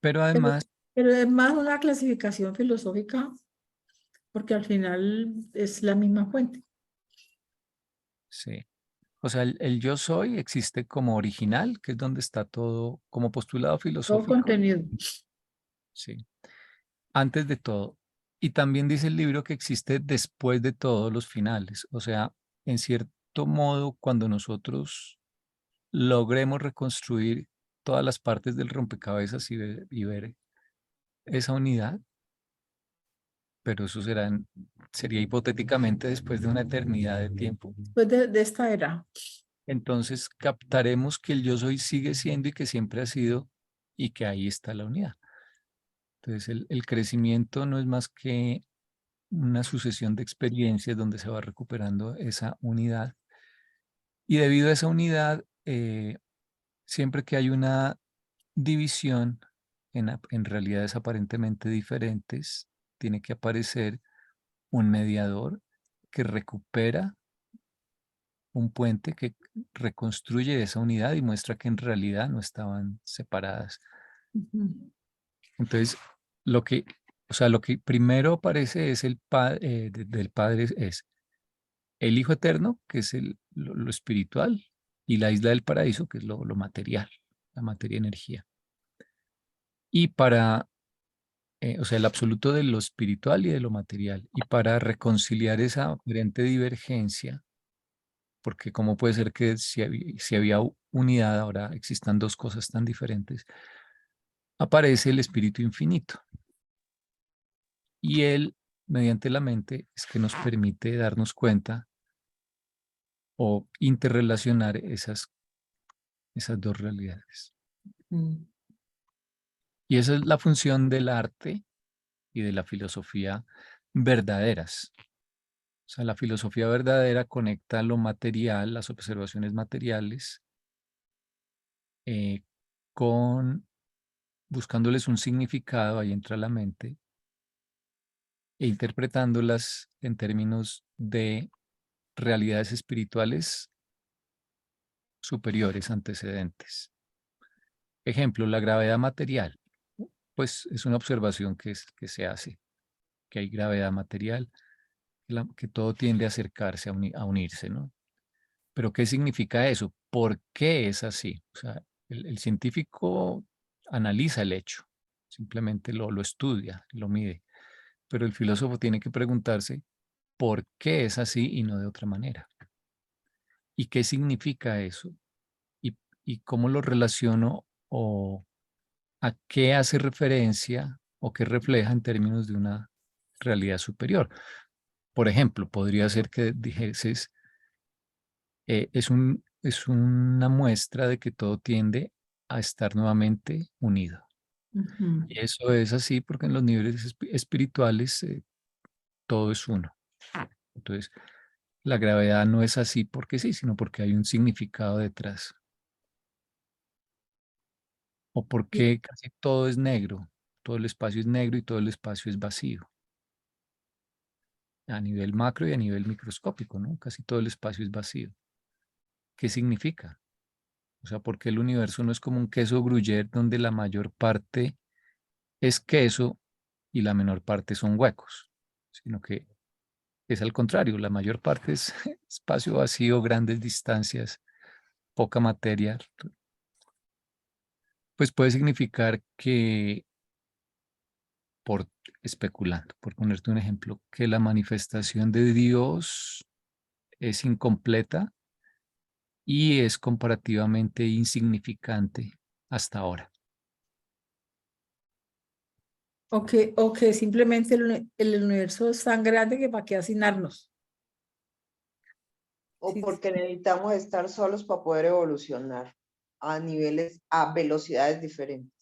pero Pero, además, pero es más una clasificación filosófica, porque al final es la misma fuente. sí, o sea, el yo soy existe como original, que es donde está todo, como postulado Todo filosófico, contenido. sí, antes de todo. Y también dice el libro que existe después de todos los finales, o sea, en cierto modo, cuando nosotros logremos reconstruir todas las partes del rompecabezas y ver esa unidad, pero eso sería hipotéticamente después de una eternidad de tiempo. Después de esta era. Entonces captaremos que el yo soy sigue siendo y que siempre ha sido y que ahí está la unidad. Entonces el crecimiento no es más que una sucesión de experiencias donde se va recuperando esa unidad. Y debido a esa unidad, siempre que hay una división en realidades aparentemente diferentes, tiene que aparecer un mediador que recupera un puente que reconstruye esa unidad y muestra que en realidad no estaban separadas. Ujú. Entonces, lo que primero aparece es del Padre es el Hijo Eterno, que es lo espiritual, y la isla del paraíso, que es lo material, la materia energía. Y o sea, el absoluto de lo espiritual y de lo material. Y para reconciliar esa aparente divergencia, porque cómo puede ser que si había unidad, ahora existan dos cosas tan diferentes, aparece el espíritu infinito. Y él, mediante la mente, es que nos permite darnos cuenta o interrelacionar esas dos realidades. Mm. Y esa es la función del arte y de la filosofía verdaderas. O sea, la filosofía verdadera conecta lo material, las observaciones materiales, eh, con buscándoles un significado, ahí entra la mente, e interpretándolas en términos de realidades espirituales superiores, antecedentes. Ejemplo, la gravedad material. Pues es una observación que se hace, que hay gravedad material, que todo tiende a acercarse, a unirse, ¿no? Pero ¿qué significa eso? ¿Por qué es así? O sea, el científico analiza el hecho, simplemente lo estudia, lo mide, pero el filósofo tiene que preguntarse por qué es así y no de otra manera. ¿Y qué significa eso? ¿Y, y cómo lo relaciono o a qué hace referencia o qué refleja en términos de una realidad superior? Por ejemplo, podría ser que dijeses, es una muestra de que todo tiende a estar nuevamente unido. Ujú. Y eso es así porque en los niveles espirituales todo es uno. Entonces, la gravedad no es así porque sí, sino porque hay un significado detrás. O Y- porque casi todo es negro, todo el espacio es negro y todo el espacio es vacío. A nivel macro y a nivel microscópico, ¿no? Casi todo el espacio es vacío. ¿Qué significa? O sea, porque el universo no es como un queso gruyère donde la mayor parte es queso y la menor parte son huecos, sino que es al contrario, la mayor parte es espacio vacío, grandes distancias, poca materia, pues puede significar que, por especulando, por ponerte un ejemplo, que la manifestación de Dios es incompleta y es comparativamente insignificante hasta ahora. o que simplemente el universo es tan grande que para qué asignarnos. O Sí, porque necesitamos estar solos para poder evolucionar a niveles, a velocidades diferentes.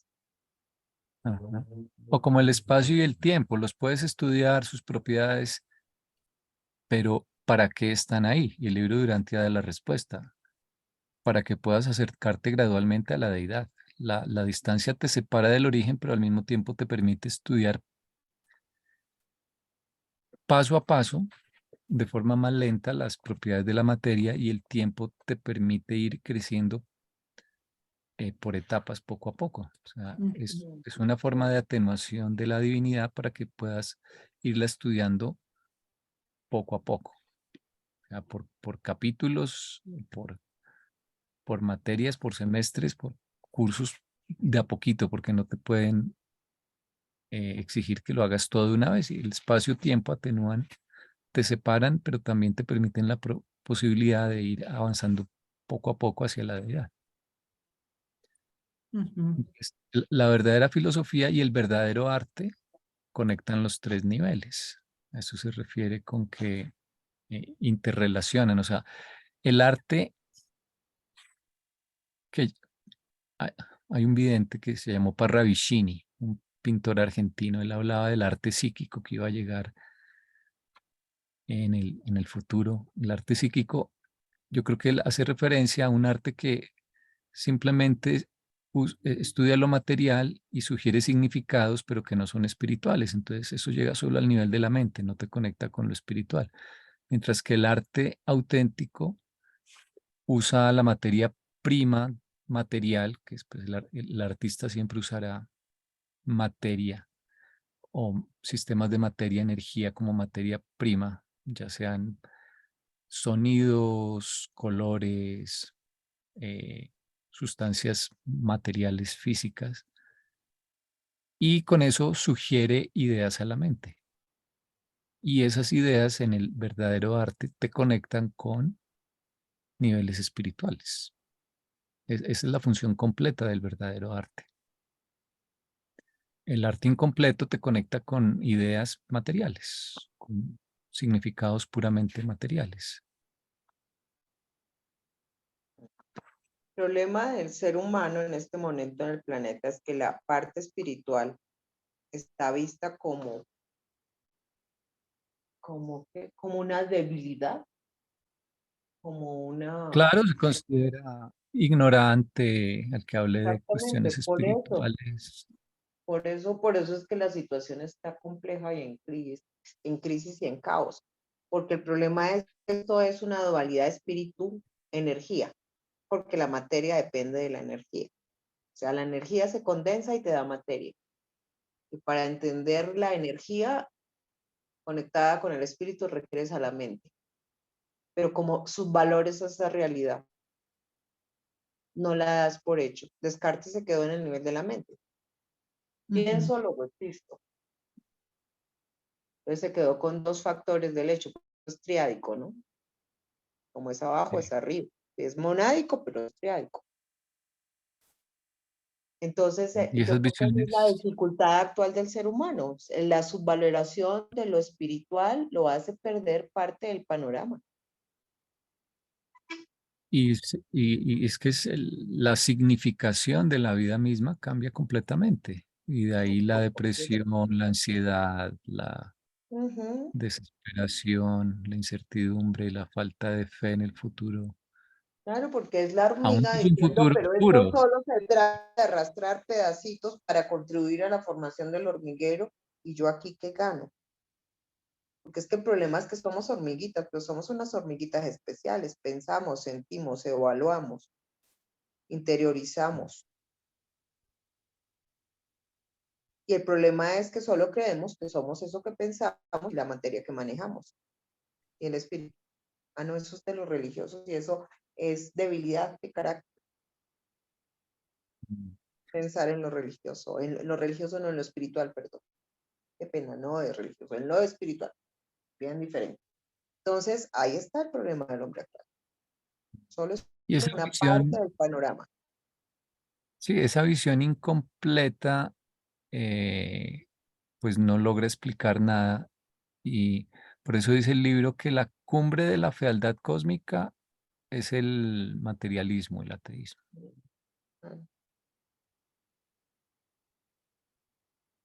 Ajá. O como el espacio y el tiempo, los puedes estudiar, sus propiedades, pero ¿para qué están ahí? Y el libro Durantia da la respuesta, para que puedas acercarte gradualmente a la deidad. La distancia te separa del origen, pero al mismo tiempo te permite estudiar paso a paso, de forma más lenta, las propiedades de la materia, y el tiempo te permite ir creciendo por etapas poco a poco. O sea, es una forma de atenuación de la divinidad para que puedas irla estudiando poco a poco. O sea, por capítulos, por materias, por semestres, por cursos de a poquito, porque no te pueden exigir que lo hagas todo de una vez. Y el espacio-tiempo atenúan, te separan, pero también te permiten la posibilidad de ir avanzando poco a poco hacia la deidad. Ujú. La verdadera filosofía y el verdadero arte conectan los tres niveles. A eso se refiere con que interrelacionan. O sea, el arte, que hay, hay un vidente que se llamó Parravicini, un pintor argentino. Él hablaba del arte psíquico que iba a llegar en el futuro. El arte psíquico, yo creo que él hace referencia a un arte que simplemente estudia lo material y sugiere significados, pero que no son espirituales. Entonces eso llega solo al nivel de la mente, no te conecta con lo espiritual. Mientras que el arte auténtico usa la materia prima material, que es, pues, el artista siempre usará materia o sistemas de materia, energía como materia prima, ya sean sonidos, colores, eh, sustancias materiales físicas, y con eso sugiere ideas a la mente. Y esas ideas en el verdadero arte te conectan con niveles espirituales. Esa es la función completa del verdadero arte. El arte incompleto te conecta con ideas materiales, con significados puramente materiales. El problema del ser humano en este momento en el planeta es que la parte espiritual está vista como una debilidad, como una... Claro, se considera ignorante al que hable de Exactamente, cuestiones espirituales. por eso es que la situación está compleja y en crisis y en caos, porque el problema es que esto es una dualidad espíritu-energía, porque la materia depende de la energía. O sea, la energía se condensa y te da materia. Y para entender la energía conectada con el espíritu requieres a la mente. Pero como subvalores a esa realidad, no la das por hecho. Descartes se quedó en el nivel de la mente. Pienso, luego existo. Entonces se quedó con dos factores del hecho. Es triádico, ¿no? Como es abajo, Sí. es arriba. Es monádico, pero es triádico. Entonces, Y yo esas creo que esa es la visiones, dificultad actual del ser humano. La subvaloración de lo espiritual lo hace perder parte del panorama. y es que la significación de la vida misma cambia completamente. Y de ahí la depresión, la ansiedad, la Ujú. desesperación, la incertidumbre, la falta de fe en el futuro. Claro, porque es la Aún hormiga no es un diciendo, futuro pero esto oscuro. solo se trata de arrastrar pedacitos para contribuir a la formación del hormiguero y yo aquí qué gano. Porque es que el problema es que somos hormiguitas, pero somos unas hormiguitas especiales. Pensamos, sentimos, evaluamos, interiorizamos. Y el problema es que solo creemos que somos eso que pensamos y la materia que manejamos. Y el espíritu. Ah, no, eso es de los religiosos y eso es debilidad de carácter. Pensar en lo religioso no en lo espiritual, perdón. Qué pena, no es religioso, en lo espiritual. Bien diferente. Entonces, ahí está el problema del hombre actual. Solo es Y esa una parte visión, del panorama. sí, esa visión incompleta, pues no logra explicar nada. Y por eso dice el libro que la cumbre de la fealdad cósmica es el materialismo, el ateísmo.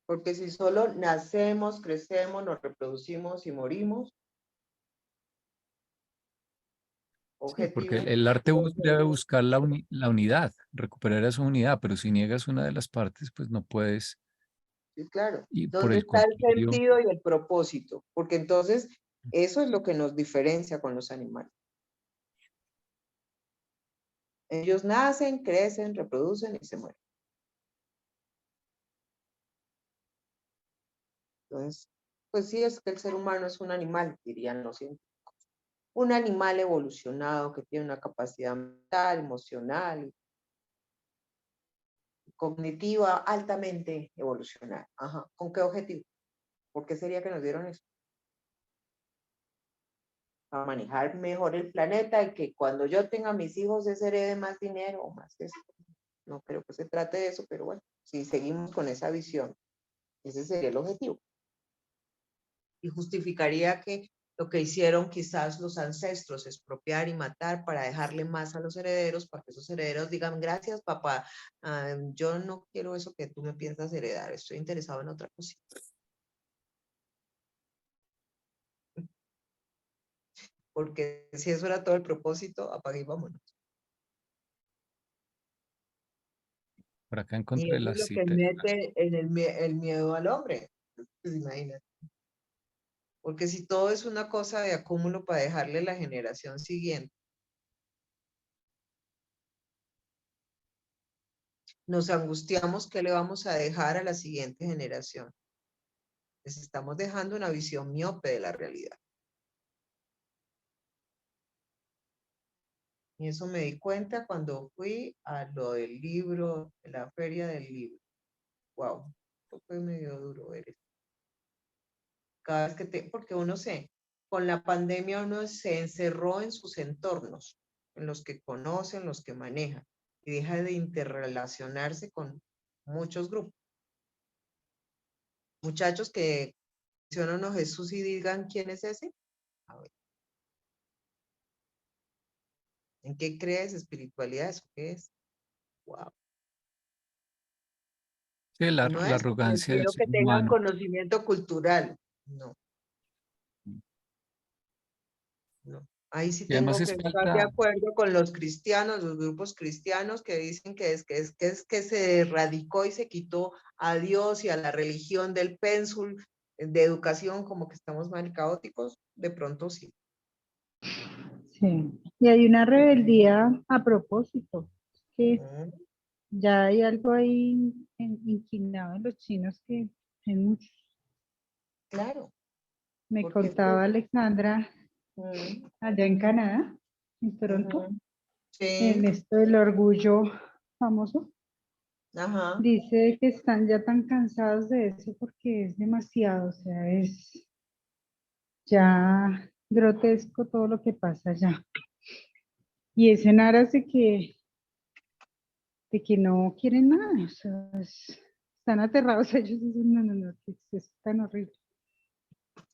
Porque si solo nacemos, crecemos, nos reproducimos y morimos, Sí, porque objetivo. el arte debe objetivo. buscar la unidad, recuperar esa unidad, pero si niegas una de las partes, pues no puedes, Sí, claro. y por ¿Dónde el está el contrario, sentido y el propósito? Porque entonces eso es lo que nos diferencia con los animales. Ellos nacen, crecen, reproducen y se mueren. Entonces, pues sí, es que el ser humano es un animal, dirían los científicos. Un animal evolucionado que tiene una capacidad mental, emocional, cognitiva altamente evolucionada. Ajá. ¿Con qué objetivo? ¿Por qué sería que nos dieron eso? Para manejar mejor el planeta y que cuando yo tenga mis hijos se herede más dinero o más eso. No creo que se trate de eso, pero bueno, si seguimos con esa visión, ese sería el objetivo. Y justificaría que lo que hicieron quizás los ancestros, expropiar y matar para dejarle más a los herederos, para que esos herederos digan, gracias papá, yo no quiero eso que tú me piensas heredar, estoy interesado en otra cosa. Porque si eso era todo el propósito, apague y vámonos. por acá Y encontré eso la es lo que cita. mete en el miedo al hombre. Pues imagínate. Porque si todo es una cosa de acúmulo para dejarle la generación siguiente, nos angustiamos qué le vamos a dejar a la siguiente generación. Les estamos dejando una visión miope de la realidad. Y eso me di cuenta cuando fui a lo del libro, de la feria del libro. Wow, eso fue medio duro ver eso. Cada vez porque con la pandemia uno se encerró en sus entornos, en los que conocen, los que manejan, y deja de interrelacionarse con muchos grupos. Muchachos que mencionan a Jesús y digan quién es ese. A ver, ¿en qué crees? ¿Espiritualidad? ¿Eso qué es? Wow. Sí, Y no la es porque arrogancia del quiero ser que tengan humano. conocimiento cultural. No, no. Ahí sí Y además tengo es que estar de falta, acuerdo con los cristianos, los grupos cristianos que dicen que se erradicó y se quitó a Dios y a la religión del pénsul de educación, como que estamos mal caóticos. De pronto sí. Sí. Y hay una rebeldía a propósito, que Mm, ya hay algo ahí inquinado en los chinos que hay muchos. claro, Me porque es contaba Alexandra mm, allá en Canadá, en Toronto, ujú, sí, en esto del orgullo famoso. ajá. Dice que están ya tan cansados de eso porque es demasiado, o sea, es ya grotesco todo lo que pasa allá. Y es en aras de que no quieren nada, o sea, están aterrados ellos, dicen, no, no, no, que es tan horrible.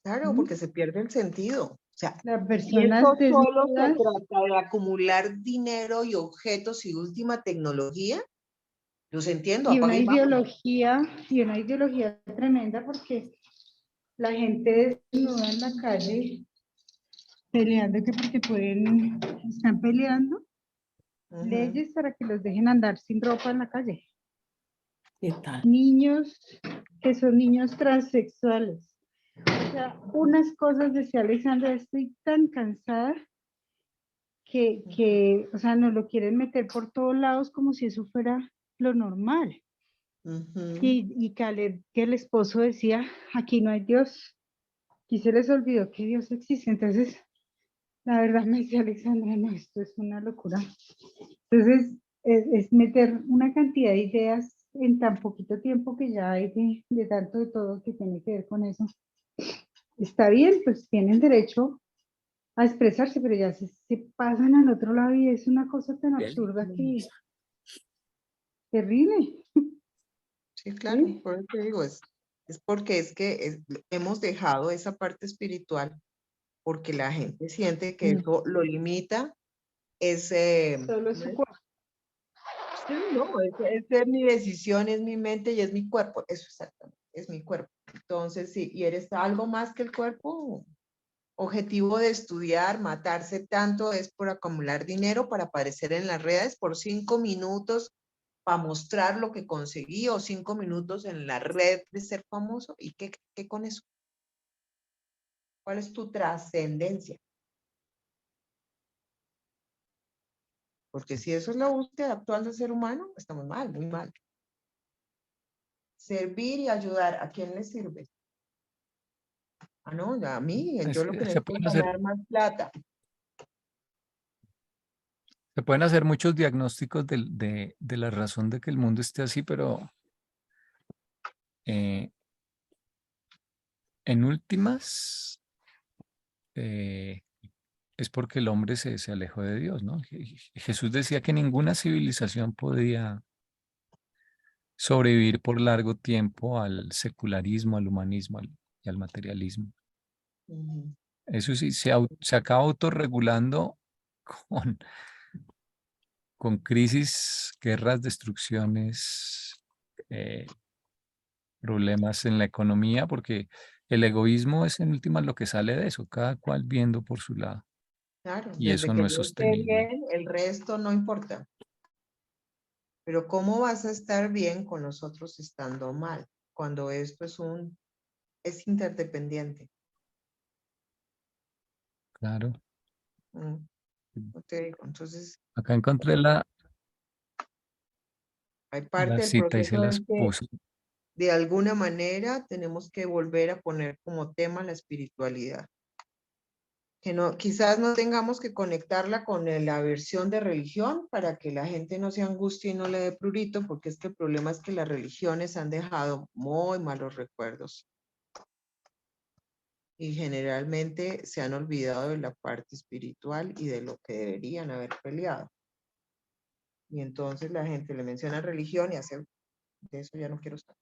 Claro, ¿Mm? porque se pierde el sentido. O sea, Las si esto personas solo se desnudas trata de acumular dinero y objetos y última tecnología, los entiendo, apaga y vámonos. y una ideología tremenda porque la gente desnuda en la calle peleando que porque pueden, están peleando Ujú, leyes para que los dejen andar sin ropa en la calle. ¿Qué tal? Niños que son niños transexuales. O sea, unas cosas, decía Alexandra, estoy tan cansada que, o sea, nos lo quieren meter por todos lados como si eso fuera lo normal. ujú. Y Caleb, que el esposo decía, aquí no hay Dios, aquí se les olvidó que Dios existe. Entonces, la verdad me decía Alexandra, no, esto es una locura. Entonces, es meter una cantidad de ideas en tan poquito tiempo que ya hay de tanto de todo que tiene que ver con eso. Está bien, pues tienen derecho a expresarse, pero ya se pasan al otro lado y es una cosa tan absurda que terrible. Sí, claro, ¿Sí? por eso te digo, es porque hemos dejado esa parte espiritual porque la gente siente que eso lo limita, Solo es ¿cómo su es? cuerpo. Sí, no, es mi decisión, es mi mente y es mi cuerpo, eso exactamente, es mi cuerpo. Entonces, sí, y eres algo más que el cuerpo, objetivo de estudiar, matarse tanto es por acumular dinero para aparecer en las redes por 5 minutos para mostrar lo que conseguí o 5 minutos en la red de ser famoso. ¿Y qué con eso? ¿Cuál es tu trascendencia? Porque si eso es la búsqueda actual del ser humano, estamos mal, muy mal. Servir y ayudar, ¿a quién le sirve? Ah, no, a mí, yo lo que Se necesito pueden es hacer, ganar más plata. se pueden hacer muchos diagnósticos de la razón de que el mundo esté así, pero en últimas es porque el hombre se alejó de Dios, ¿no? Jesús decía que ninguna civilización podía sobrevivir por largo tiempo al secularismo, al humanismo y al materialismo. Ujú. Eso sí, se acaba autorregulando con, con crisis, guerras, destrucciones, eh, problemas en la economía, porque el egoísmo es en últimas lo que sale de eso, cada cual viendo por su lado, Claro, y desde eso que no es yo esté sostenible. bien, el resto no importa. Pero ¿cómo vas a estar bien con los otros estando mal? Cuando esto es interdependiente. Claro. Mm, no te digo. Entonces, Acá encontré la hay la parte del cita y se proceso las en que puse. de alguna manera tenemos que volver a poner como tema la espiritualidad. Que no, quizás no tengamos que conectarla con la versión de religión para que la gente no se angustie y no le dé prurito, porque es que el problema es que las religiones han dejado muy malos recuerdos y generalmente se han olvidado de la parte espiritual y de lo que deberían haber peleado. Y entonces la gente le menciona religión y hace, de eso ya no quiero saber.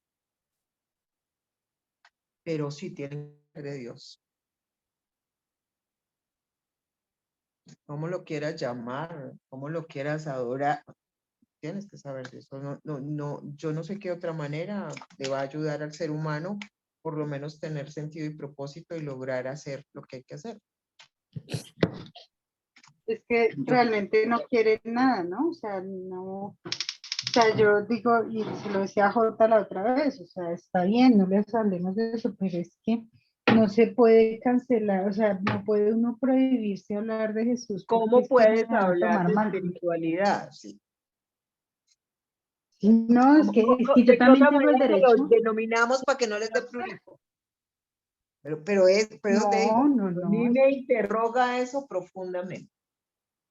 Pero sí tienen que ser de Dios. Como lo quieras llamar, como lo quieras adorar, tienes que saber de eso. Yo no sé qué otra manera le va a ayudar al ser humano, por lo menos tener sentido y propósito y lograr hacer lo que hay que hacer. Es que realmente no quieren nada, ¿no? O sea, no, o sea, yo digo, y se lo decía a Jota la otra vez, o sea, está bien, no les hablemos de eso, pero es que no se puede cancelar, o sea, no puede uno prohibirse hablar de Jesús porque ¿Cómo es que me puedes van a hablar tomar de mal. espiritualidad? Sí. No, es que yo ¿De qué también otra tengo el manera se lo derecho. denominamos para que no les dé prurito? Pero eso te digo, No, no, a mí no. me interroga eso profundamente.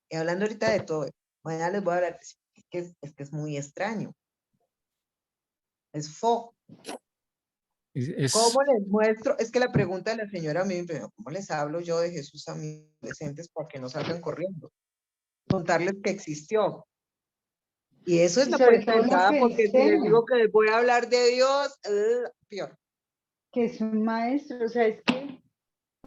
Y hablando ahorita de todo, mañana les voy a hablar, es que es muy extraño. Es fo. Es, ¿Cómo les muestro? Es que la pregunta de la señora a mí, ¿cómo les hablo yo de Jesús a mis adolescentes para que no salgan corriendo? Contarles que existió. Y eso es Y la sobre puerta de todo lo entrada, que porque si les enseña, digo que les voy a hablar de Dios, peor. que es un maestro, o sea, es que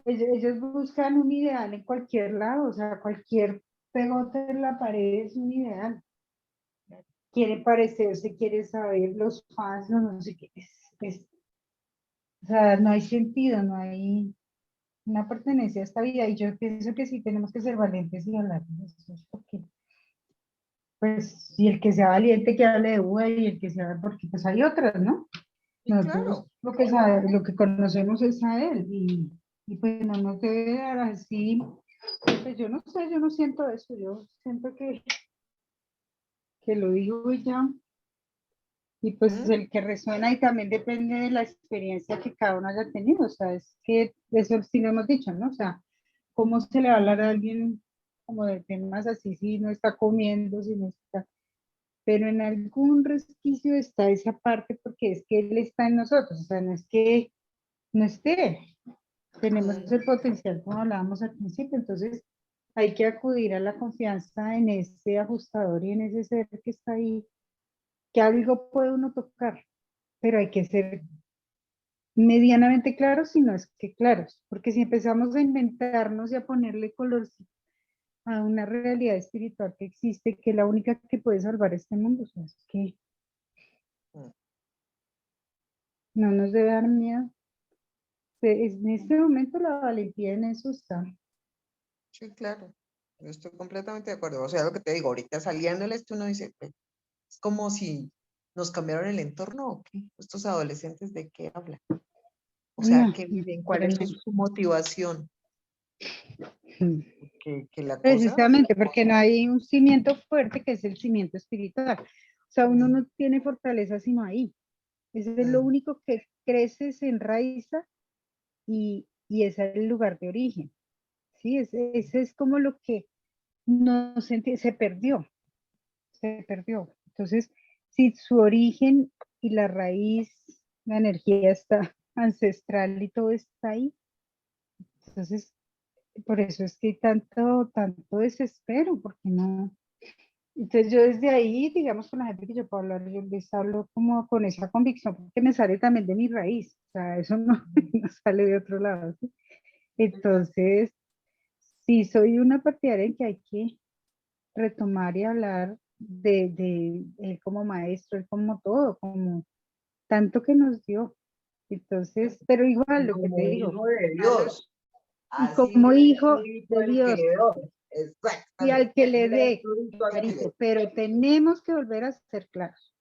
ellos buscan un ideal en cualquier lado, o sea, cualquier pegote en la pared es un ideal. Quiere parecerse, quiere saber los fans, no sé qué, o sea, no hay sentido, no hay una pertenencia a esta vida, y yo pienso que sí tenemos que ser valientes y hablar de eso, porque, pues, y el que sea valiente que hable de Buda, y el que sea, porque pues hay otras, ¿no? Y Nosotros claro, lo que sabe, lo que conocemos es a él, y pues no nos debe dar así, pues yo no sé, yo no siento eso, yo siento que lo digo y ya. Y pues ¿Mm? el que resuena y también depende de la experiencia que cada uno haya tenido, o sea, es que eso sí lo hemos dicho, ¿no? O sea, ¿cómo se le va a hablar a alguien como de temas así si no está comiendo, si no está? Pero en algún resquicio está esa parte porque es que él está en nosotros, o sea, no es que no esté, tenemos el potencial como hablábamos al principio, entonces hay que acudir a la confianza en ese ajustador y en ese ser que está ahí, que algo puede uno tocar, pero hay que ser medianamente claros, si no es que claros, porque si empezamos a inventarnos y a ponerle color a una realidad espiritual que existe, que es la única que puede salvar este mundo, o sea, es que Mm. no nos debe dar miedo, en este momento la valentía en eso está. Sí, claro. Yo estoy completamente de acuerdo. O sea, lo que te digo, ahorita saliendo esto uno dice, "Ve, es como si nos cambiaron el entorno o qué. Estos adolescentes de qué hablan. O sea, No, ¿qué no, viven? ¿Cuál es tremendo. su motivación? Mm. Que la cosa, Precisamente porque no hay un cimiento fuerte que es el cimiento espiritual. O sea, uno no tiene fortaleza sino ahí. Ese es lo Mm. único que crece, se enraiza y ese es el lugar de origen. Sí, ese es como lo que no se perdió, se perdió. Entonces, si su origen y la raíz, la energía está ancestral y todo está ahí, entonces por eso es que hay tanto desespero, porque no. Entonces yo desde ahí, digamos, con la gente que yo puedo hablar, yo les hablo como con esa convicción, porque me sale también de mi raíz, o sea, eso no, no sale de otro lado, ¿sí? Entonces, sí soy una partidaria en que hay que retomar y hablar de él como maestro, él como todo, como tanto que nos dio. Entonces, pero igual lo que te Como digo, hijo de Dios. y Así como le dé hijo durito de al que Dios, le doy. y al Exactamente. que le Le dé dé, durito al que le clarito, doy. pero tenemos que volver a ser claros.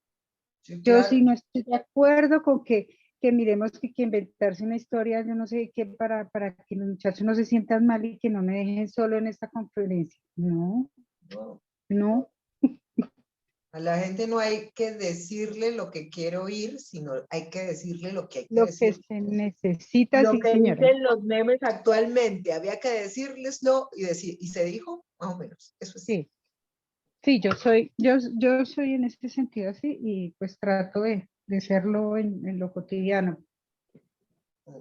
Sí, Yo claro. sí no estoy de acuerdo con que miremos que inventarse una historia, yo no sé qué, para que los muchachos no se sientan mal y que no me dejen solo en esta conferencia. No, No, no, a la gente no hay que decirle lo que quiere oír, sino hay que decirle lo que hay que lo que decir. se necesita, Lo sí, que señora. dicen los memes actualmente, había que decirleslo y decir, y se dijo, más o menos. Eso es. Sí, sí, yo soy en este sentido así y pues trato de serlo en lo cotidiano.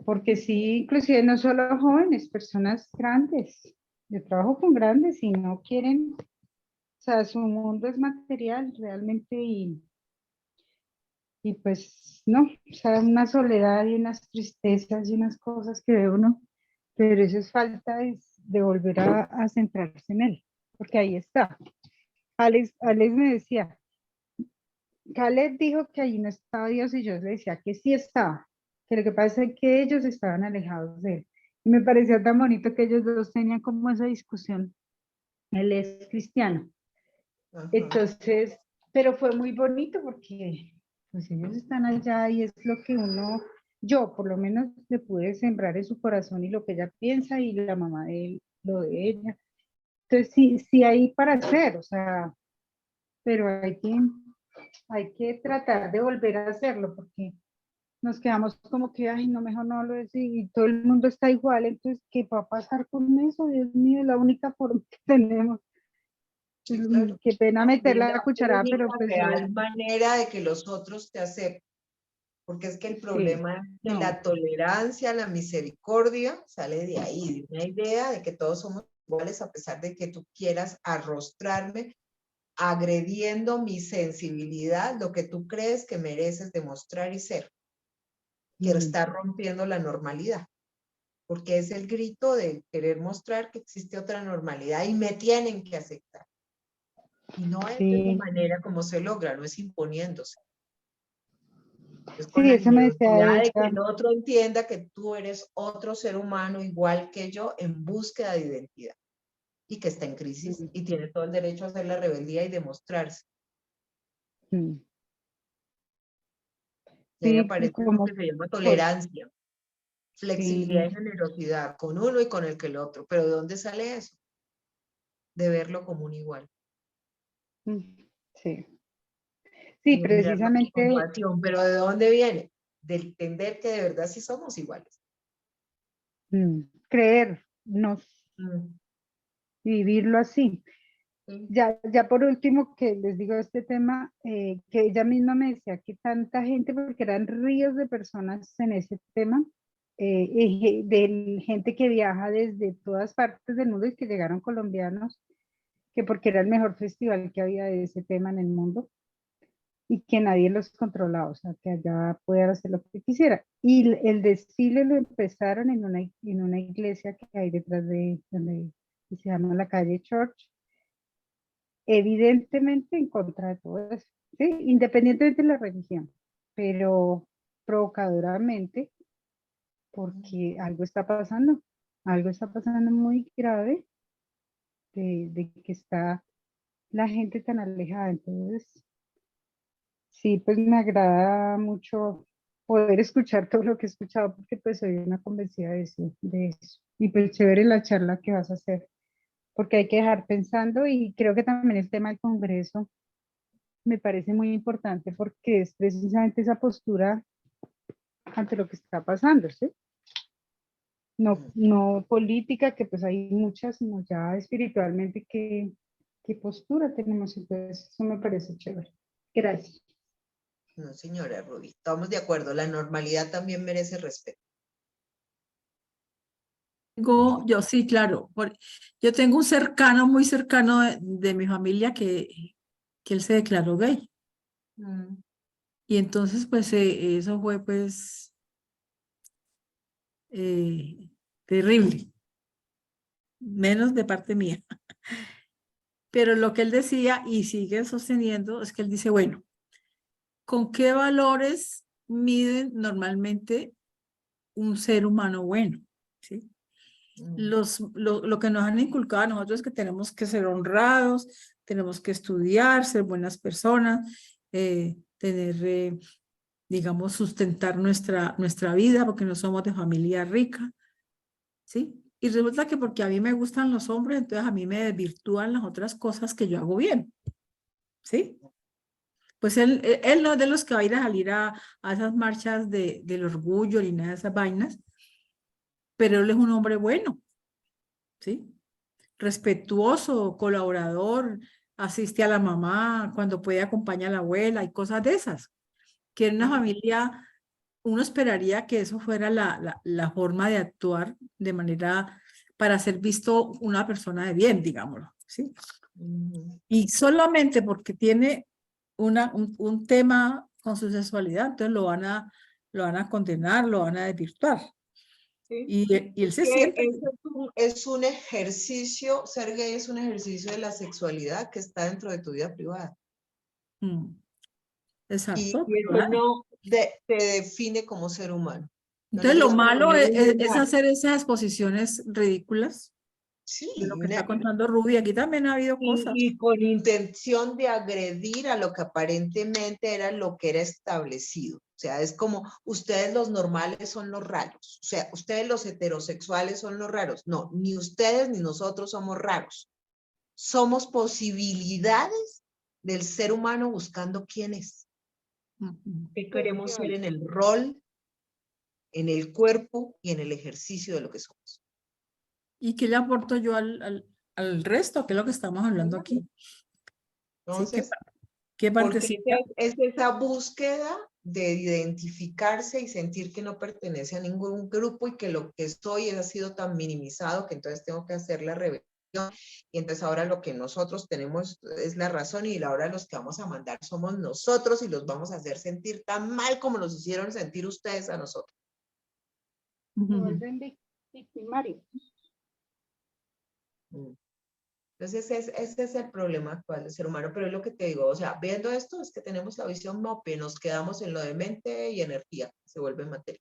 Porque sí, inclusive no solo jóvenes, personas grandes. Yo trabajo con grandes y no quieren, o sea, su mundo es material realmente y pues no, o sea, una soledad y unas tristezas y unas cosas que ve uno, pero eso es falta de volver a centrarse en él, porque ahí está. Alex me decía, Caleb dijo que allí no estaba Dios y yo le decía que sí estaba, que lo que pasa es que ellos estaban alejados de él. Y me parecía tan bonito que ellos dos tenían como esa discusión. Él es cristiano. Ajá. Entonces, pero fue muy bonito porque pues ellos están allá y es lo que yo por lo menos le pude sembrar en su corazón y lo que ella piensa y la mamá de él, lo de ella. Entonces sí, sí hay para hacer, o sea, pero hay que tratar de volver a hacerlo porque nos quedamos como que, ay, no, mejor no lo decir y todo el mundo está igual, entonces, ¿qué va a pasar con eso? Dios mío, es la única forma que tenemos. Sí, claro. Qué pena Y meter es la la cucharada, única pero pues real manera de que los otros te acepten. Porque es que el sí, problema de no, la tolerancia, la misericordia, sale de ahí, de una idea de que todos somos iguales a pesar de que tú quieras arrostrarme agrediendo mi sensibilidad, lo que tú crees que mereces demostrar y ser, que está rompiendo la normalidad, porque es el grito de querer mostrar que existe otra normalidad y me tienen que aceptar. Y no es de esa sí, manera como se logra, no es imponiéndose. Es con sí, la eso me decía generosidad de que ella, el otro entienda que tú eres otro ser humano igual que yo en búsqueda de identidad y que está en crisis y tiene todo el derecho a hacer la rebeldía y demostrarse. Y ahí sí, aparece lo como, que se llama pues, tolerancia, flexibilidad sí, y generosidad con uno y con el que el otro. Pero ¿de dónde sale eso? De verlo como un igual. sí, sí, De mirarlo con precisamente compasión. ¿Pero de dónde viene? De entender que de verdad sí somos iguales. creernos Mm. y vivirlo así. Sí. Ya por último, que les digo este tema, que ella misma me decía que tanta gente, porque eran ríos de personas en ese tema, de gente que viaja desde todas partes del mundo y que llegaron colombianos, que porque era el mejor festival que había de ese tema en el mundo y que nadie los controlaba, o sea, que allá podían hacer lo que quisiera. Y el desfile lo empezaron en una iglesia que hay detrás de donde se llama la calle Church, evidentemente en contra de todo eso, ¿sí? Independientemente de la religión, pero provocadoramente, porque algo está pasando muy grave de que está la gente tan alejada. Entonces, sí, pues me agrada mucho poder escuchar todo lo que he escuchado, porque pues soy una convencida de eso. Y pues chévere la charla que vas a hacer, porque hay que dejar pensando, y creo que también el tema del Congreso me parece muy importante porque es precisamente esa postura ante lo que está pasando, ¿sí? No política, que pues hay muchas, sino ya espiritualmente qué postura tenemos. Entonces, eso me parece chévere. Gracias. No, señora Ruby, estamos de acuerdo. La normalidad también merece respeto. Yo sí, claro. Yo tengo un cercano, muy cercano de mi familia que él se declaró gay. Y entonces, pues, eso fue, pues, terrible. Menos de parte mía. Pero lo que él decía y sigue sosteniendo es que él dice, bueno, ¿con qué valores miden normalmente un ser humano bueno? ¿Sí? Lo que nos han inculcado a nosotros es que tenemos que ser honrados, tenemos que estudiar, ser buenas personas, tener, digamos, sustentar nuestra vida porque no somos de familia rica, ¿sí? Y resulta que porque a mí me gustan los hombres, entonces a mí me desvirtúan las otras cosas que yo hago bien, ¿sí? Pues él no es de los que va a ir a salir a esas marchas del orgullo ni nada de esas vainas, pero él es un hombre bueno, ¿sí? Respetuoso, colaborador, asiste a la mamá, cuando puede acompaña a la abuela y cosas de esas. Que en una familia uno esperaría que eso fuera la forma de actuar de manera para ser visto una persona de bien, digámoslo, ¿sí? Y solamente porque tiene un tema con su sexualidad, entonces lo van a condenar, lo van a desvirtuar. Sí. Y él se Que siente. es un ejercicio, ser gay es un ejercicio de la sexualidad que está dentro de tu vida privada. Exacto. Y eso no te define como ser humano. Entonces lo Nosotros malo podemos es juzgar. hacer esas exposiciones ridículas Sí, de lo que está contando Ruby. Aquí también ha habido cosas. y con intención de agredir a lo que aparentemente era lo que era establecido. O sea, es como ustedes los normales son los raros. O sea, ustedes los heterosexuales son los raros. No, ni ustedes ni nosotros somos raros. Somos posibilidades del ser humano buscando quién es. ¿Qué queremos ser en el rol, en el cuerpo y en el ejercicio de lo que somos? ¿Y qué le aporto yo al resto? ¿Qué es lo que estamos hablando aquí? Entonces, ¿Sí? ¿Qué porque partecita? es esa búsqueda de identificarse y sentir que no pertenece a ningún grupo y que lo que soy ha sido tan minimizado que entonces tengo que hacer la rebelión y entonces ahora lo que nosotros tenemos es la razón y ahora los que vamos a mandar somos nosotros y los vamos a hacer sentir tan mal como los hicieron sentir ustedes a nosotros. Se vuelven victimarios. Entonces, ese es el problema actual del ser humano, pero es lo que te digo, o sea, viendo esto es que tenemos la visión miope, nos quedamos en lo de mente y energía, se vuelve materia.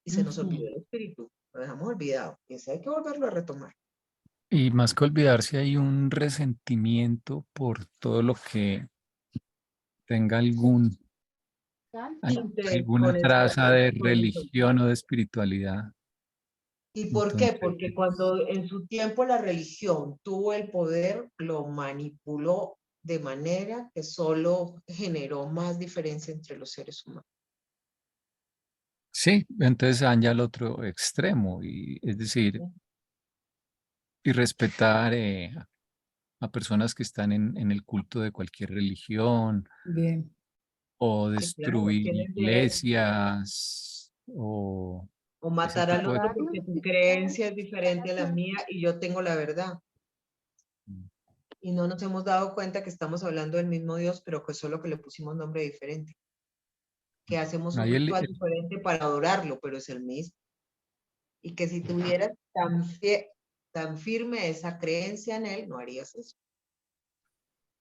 Y se nos olvidó el espíritu, lo dejamos olvidado, y eso hay que volverlo a retomar. Y más que olvidarse, hay un resentimiento por todo lo que tenga alguna Con traza de con eso. religión o de espiritualidad. ¿Y por qué? Entonces, Porque cuando en su tiempo la religión tuvo el poder, lo manipuló de manera que solo generó más diferencia entre los seres humanos. sí, entonces van ya al otro extremo, y es decir, y respetar a personas que están en el culto de cualquier religión, Bien. o Sí, claro, destruir tienes derecho. iglesias, o O ese matar al tipo de otro porque tu creencia es diferente a la mía y yo tengo la verdad. Y no nos hemos dado cuenta que estamos hablando del mismo Dios, pero que solo que le pusimos nombre diferente. Que hacemos un ahí ritual diferente para adorarlo, pero es el mismo. Y que si tuvieras tan firme esa creencia en él, no harías eso.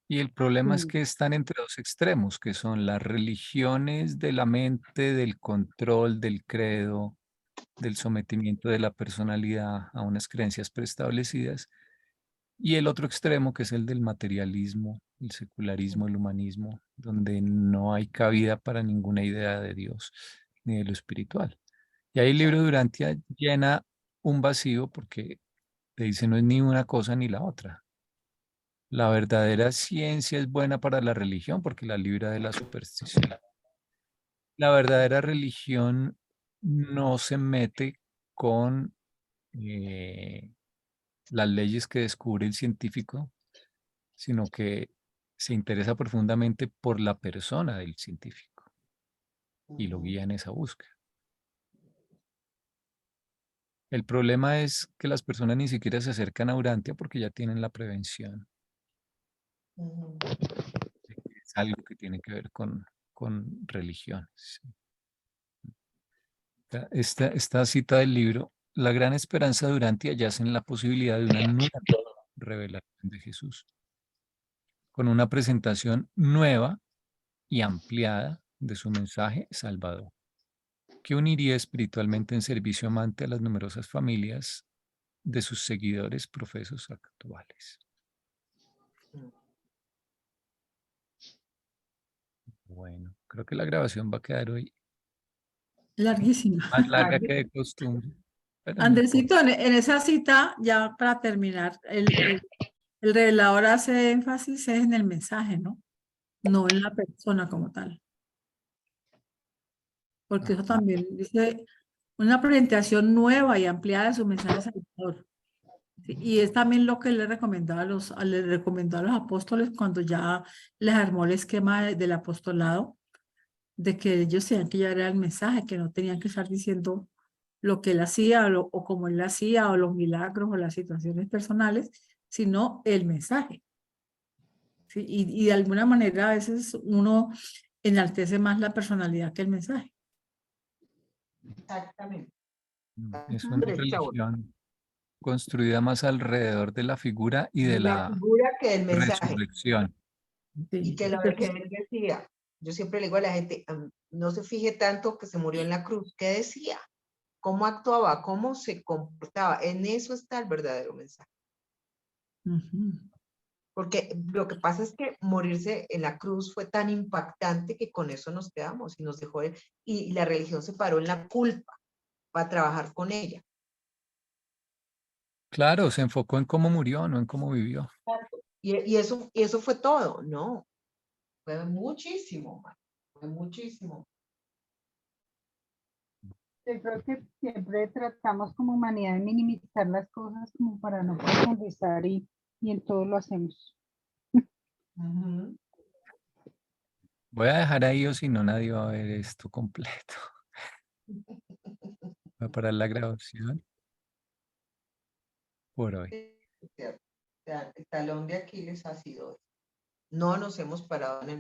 y el problema es que están entre dos extremos, que son las religiones de la mente, del control, del credo, del sometimiento de la personalidad a unas creencias preestablecidas, y el otro extremo, que es el del materialismo, el secularismo, el humanismo, donde no hay cabida para ninguna idea de Dios ni de lo espiritual. Y ahí el libro de Durantia llena un vacío porque te dice no es ni una cosa ni la otra. La verdadera ciencia es buena para la religión porque la libra de la superstición. La verdadera religión no se mete con las leyes que descubre el científico, sino que se interesa profundamente por la persona del científico y lo guía en esa búsqueda. El problema es que las personas ni siquiera se acercan a Urantia porque ya tienen la prevención. Ujú. Es algo que tiene que ver con religiones. Esta cita del libro, la gran esperanza de Urantia yace en la posibilidad de una nueva revelación de Jesús, con una presentación nueva y ampliada de su mensaje salvador, que uniría espiritualmente en servicio amante a las numerosas familias de sus seguidores profesos actuales. Bueno, creo que la grabación va a quedar hoy Larguísima. más larga que de costumbre, pero no importa. Andresito, en esa cita, ya para terminar, el revelador hace énfasis en el mensaje, ¿no? No en la persona como tal. Porque eso Ajá. también dice una presentación nueva y ampliada de su mensaje salvador. Sí, y es también lo que le recomendaba le recomendó a los apóstoles cuando ya les armó el esquema del apostolado, de que ellos tenían que llevar el mensaje, que no tenían que estar diciendo lo que él hacía o cómo él hacía o los milagros o las situaciones personales, sino el mensaje. ¿Sí? Y de alguna manera a veces uno enaltece más la personalidad que el mensaje. Exactamente. Es Ujú. una Derecha, religión construida más alrededor de la figura y de la la figura que el mensaje. resurrección. Y Sí. que lo que él decía, yo siempre le digo a la gente, no se fije tanto que se murió en la cruz, ¿qué decía? ¿Cómo actuaba? ¿Cómo se comportaba? En eso está el verdadero mensaje. Ujú. Porque lo que pasa es que morirse en la cruz fue tan impactante que con eso nos quedamos y nos dejó, y la religión se paró en la culpa para trabajar con ella. Claro, se enfocó en cómo murió, no en cómo vivió. Y eso fue todo, ¿no? Fue muchísimo, man, fue muchísimo. Yo creo que siempre tratamos como humanidad de minimizar las cosas como para no profundizar y en todo lo hacemos. Ujú. Voy a dejar ahí o si no nadie va a ver esto completo. Voy a parar la grabación por hoy. Es cierto. O sea, el talón de Aquiles ha sido, no nos hemos parado en el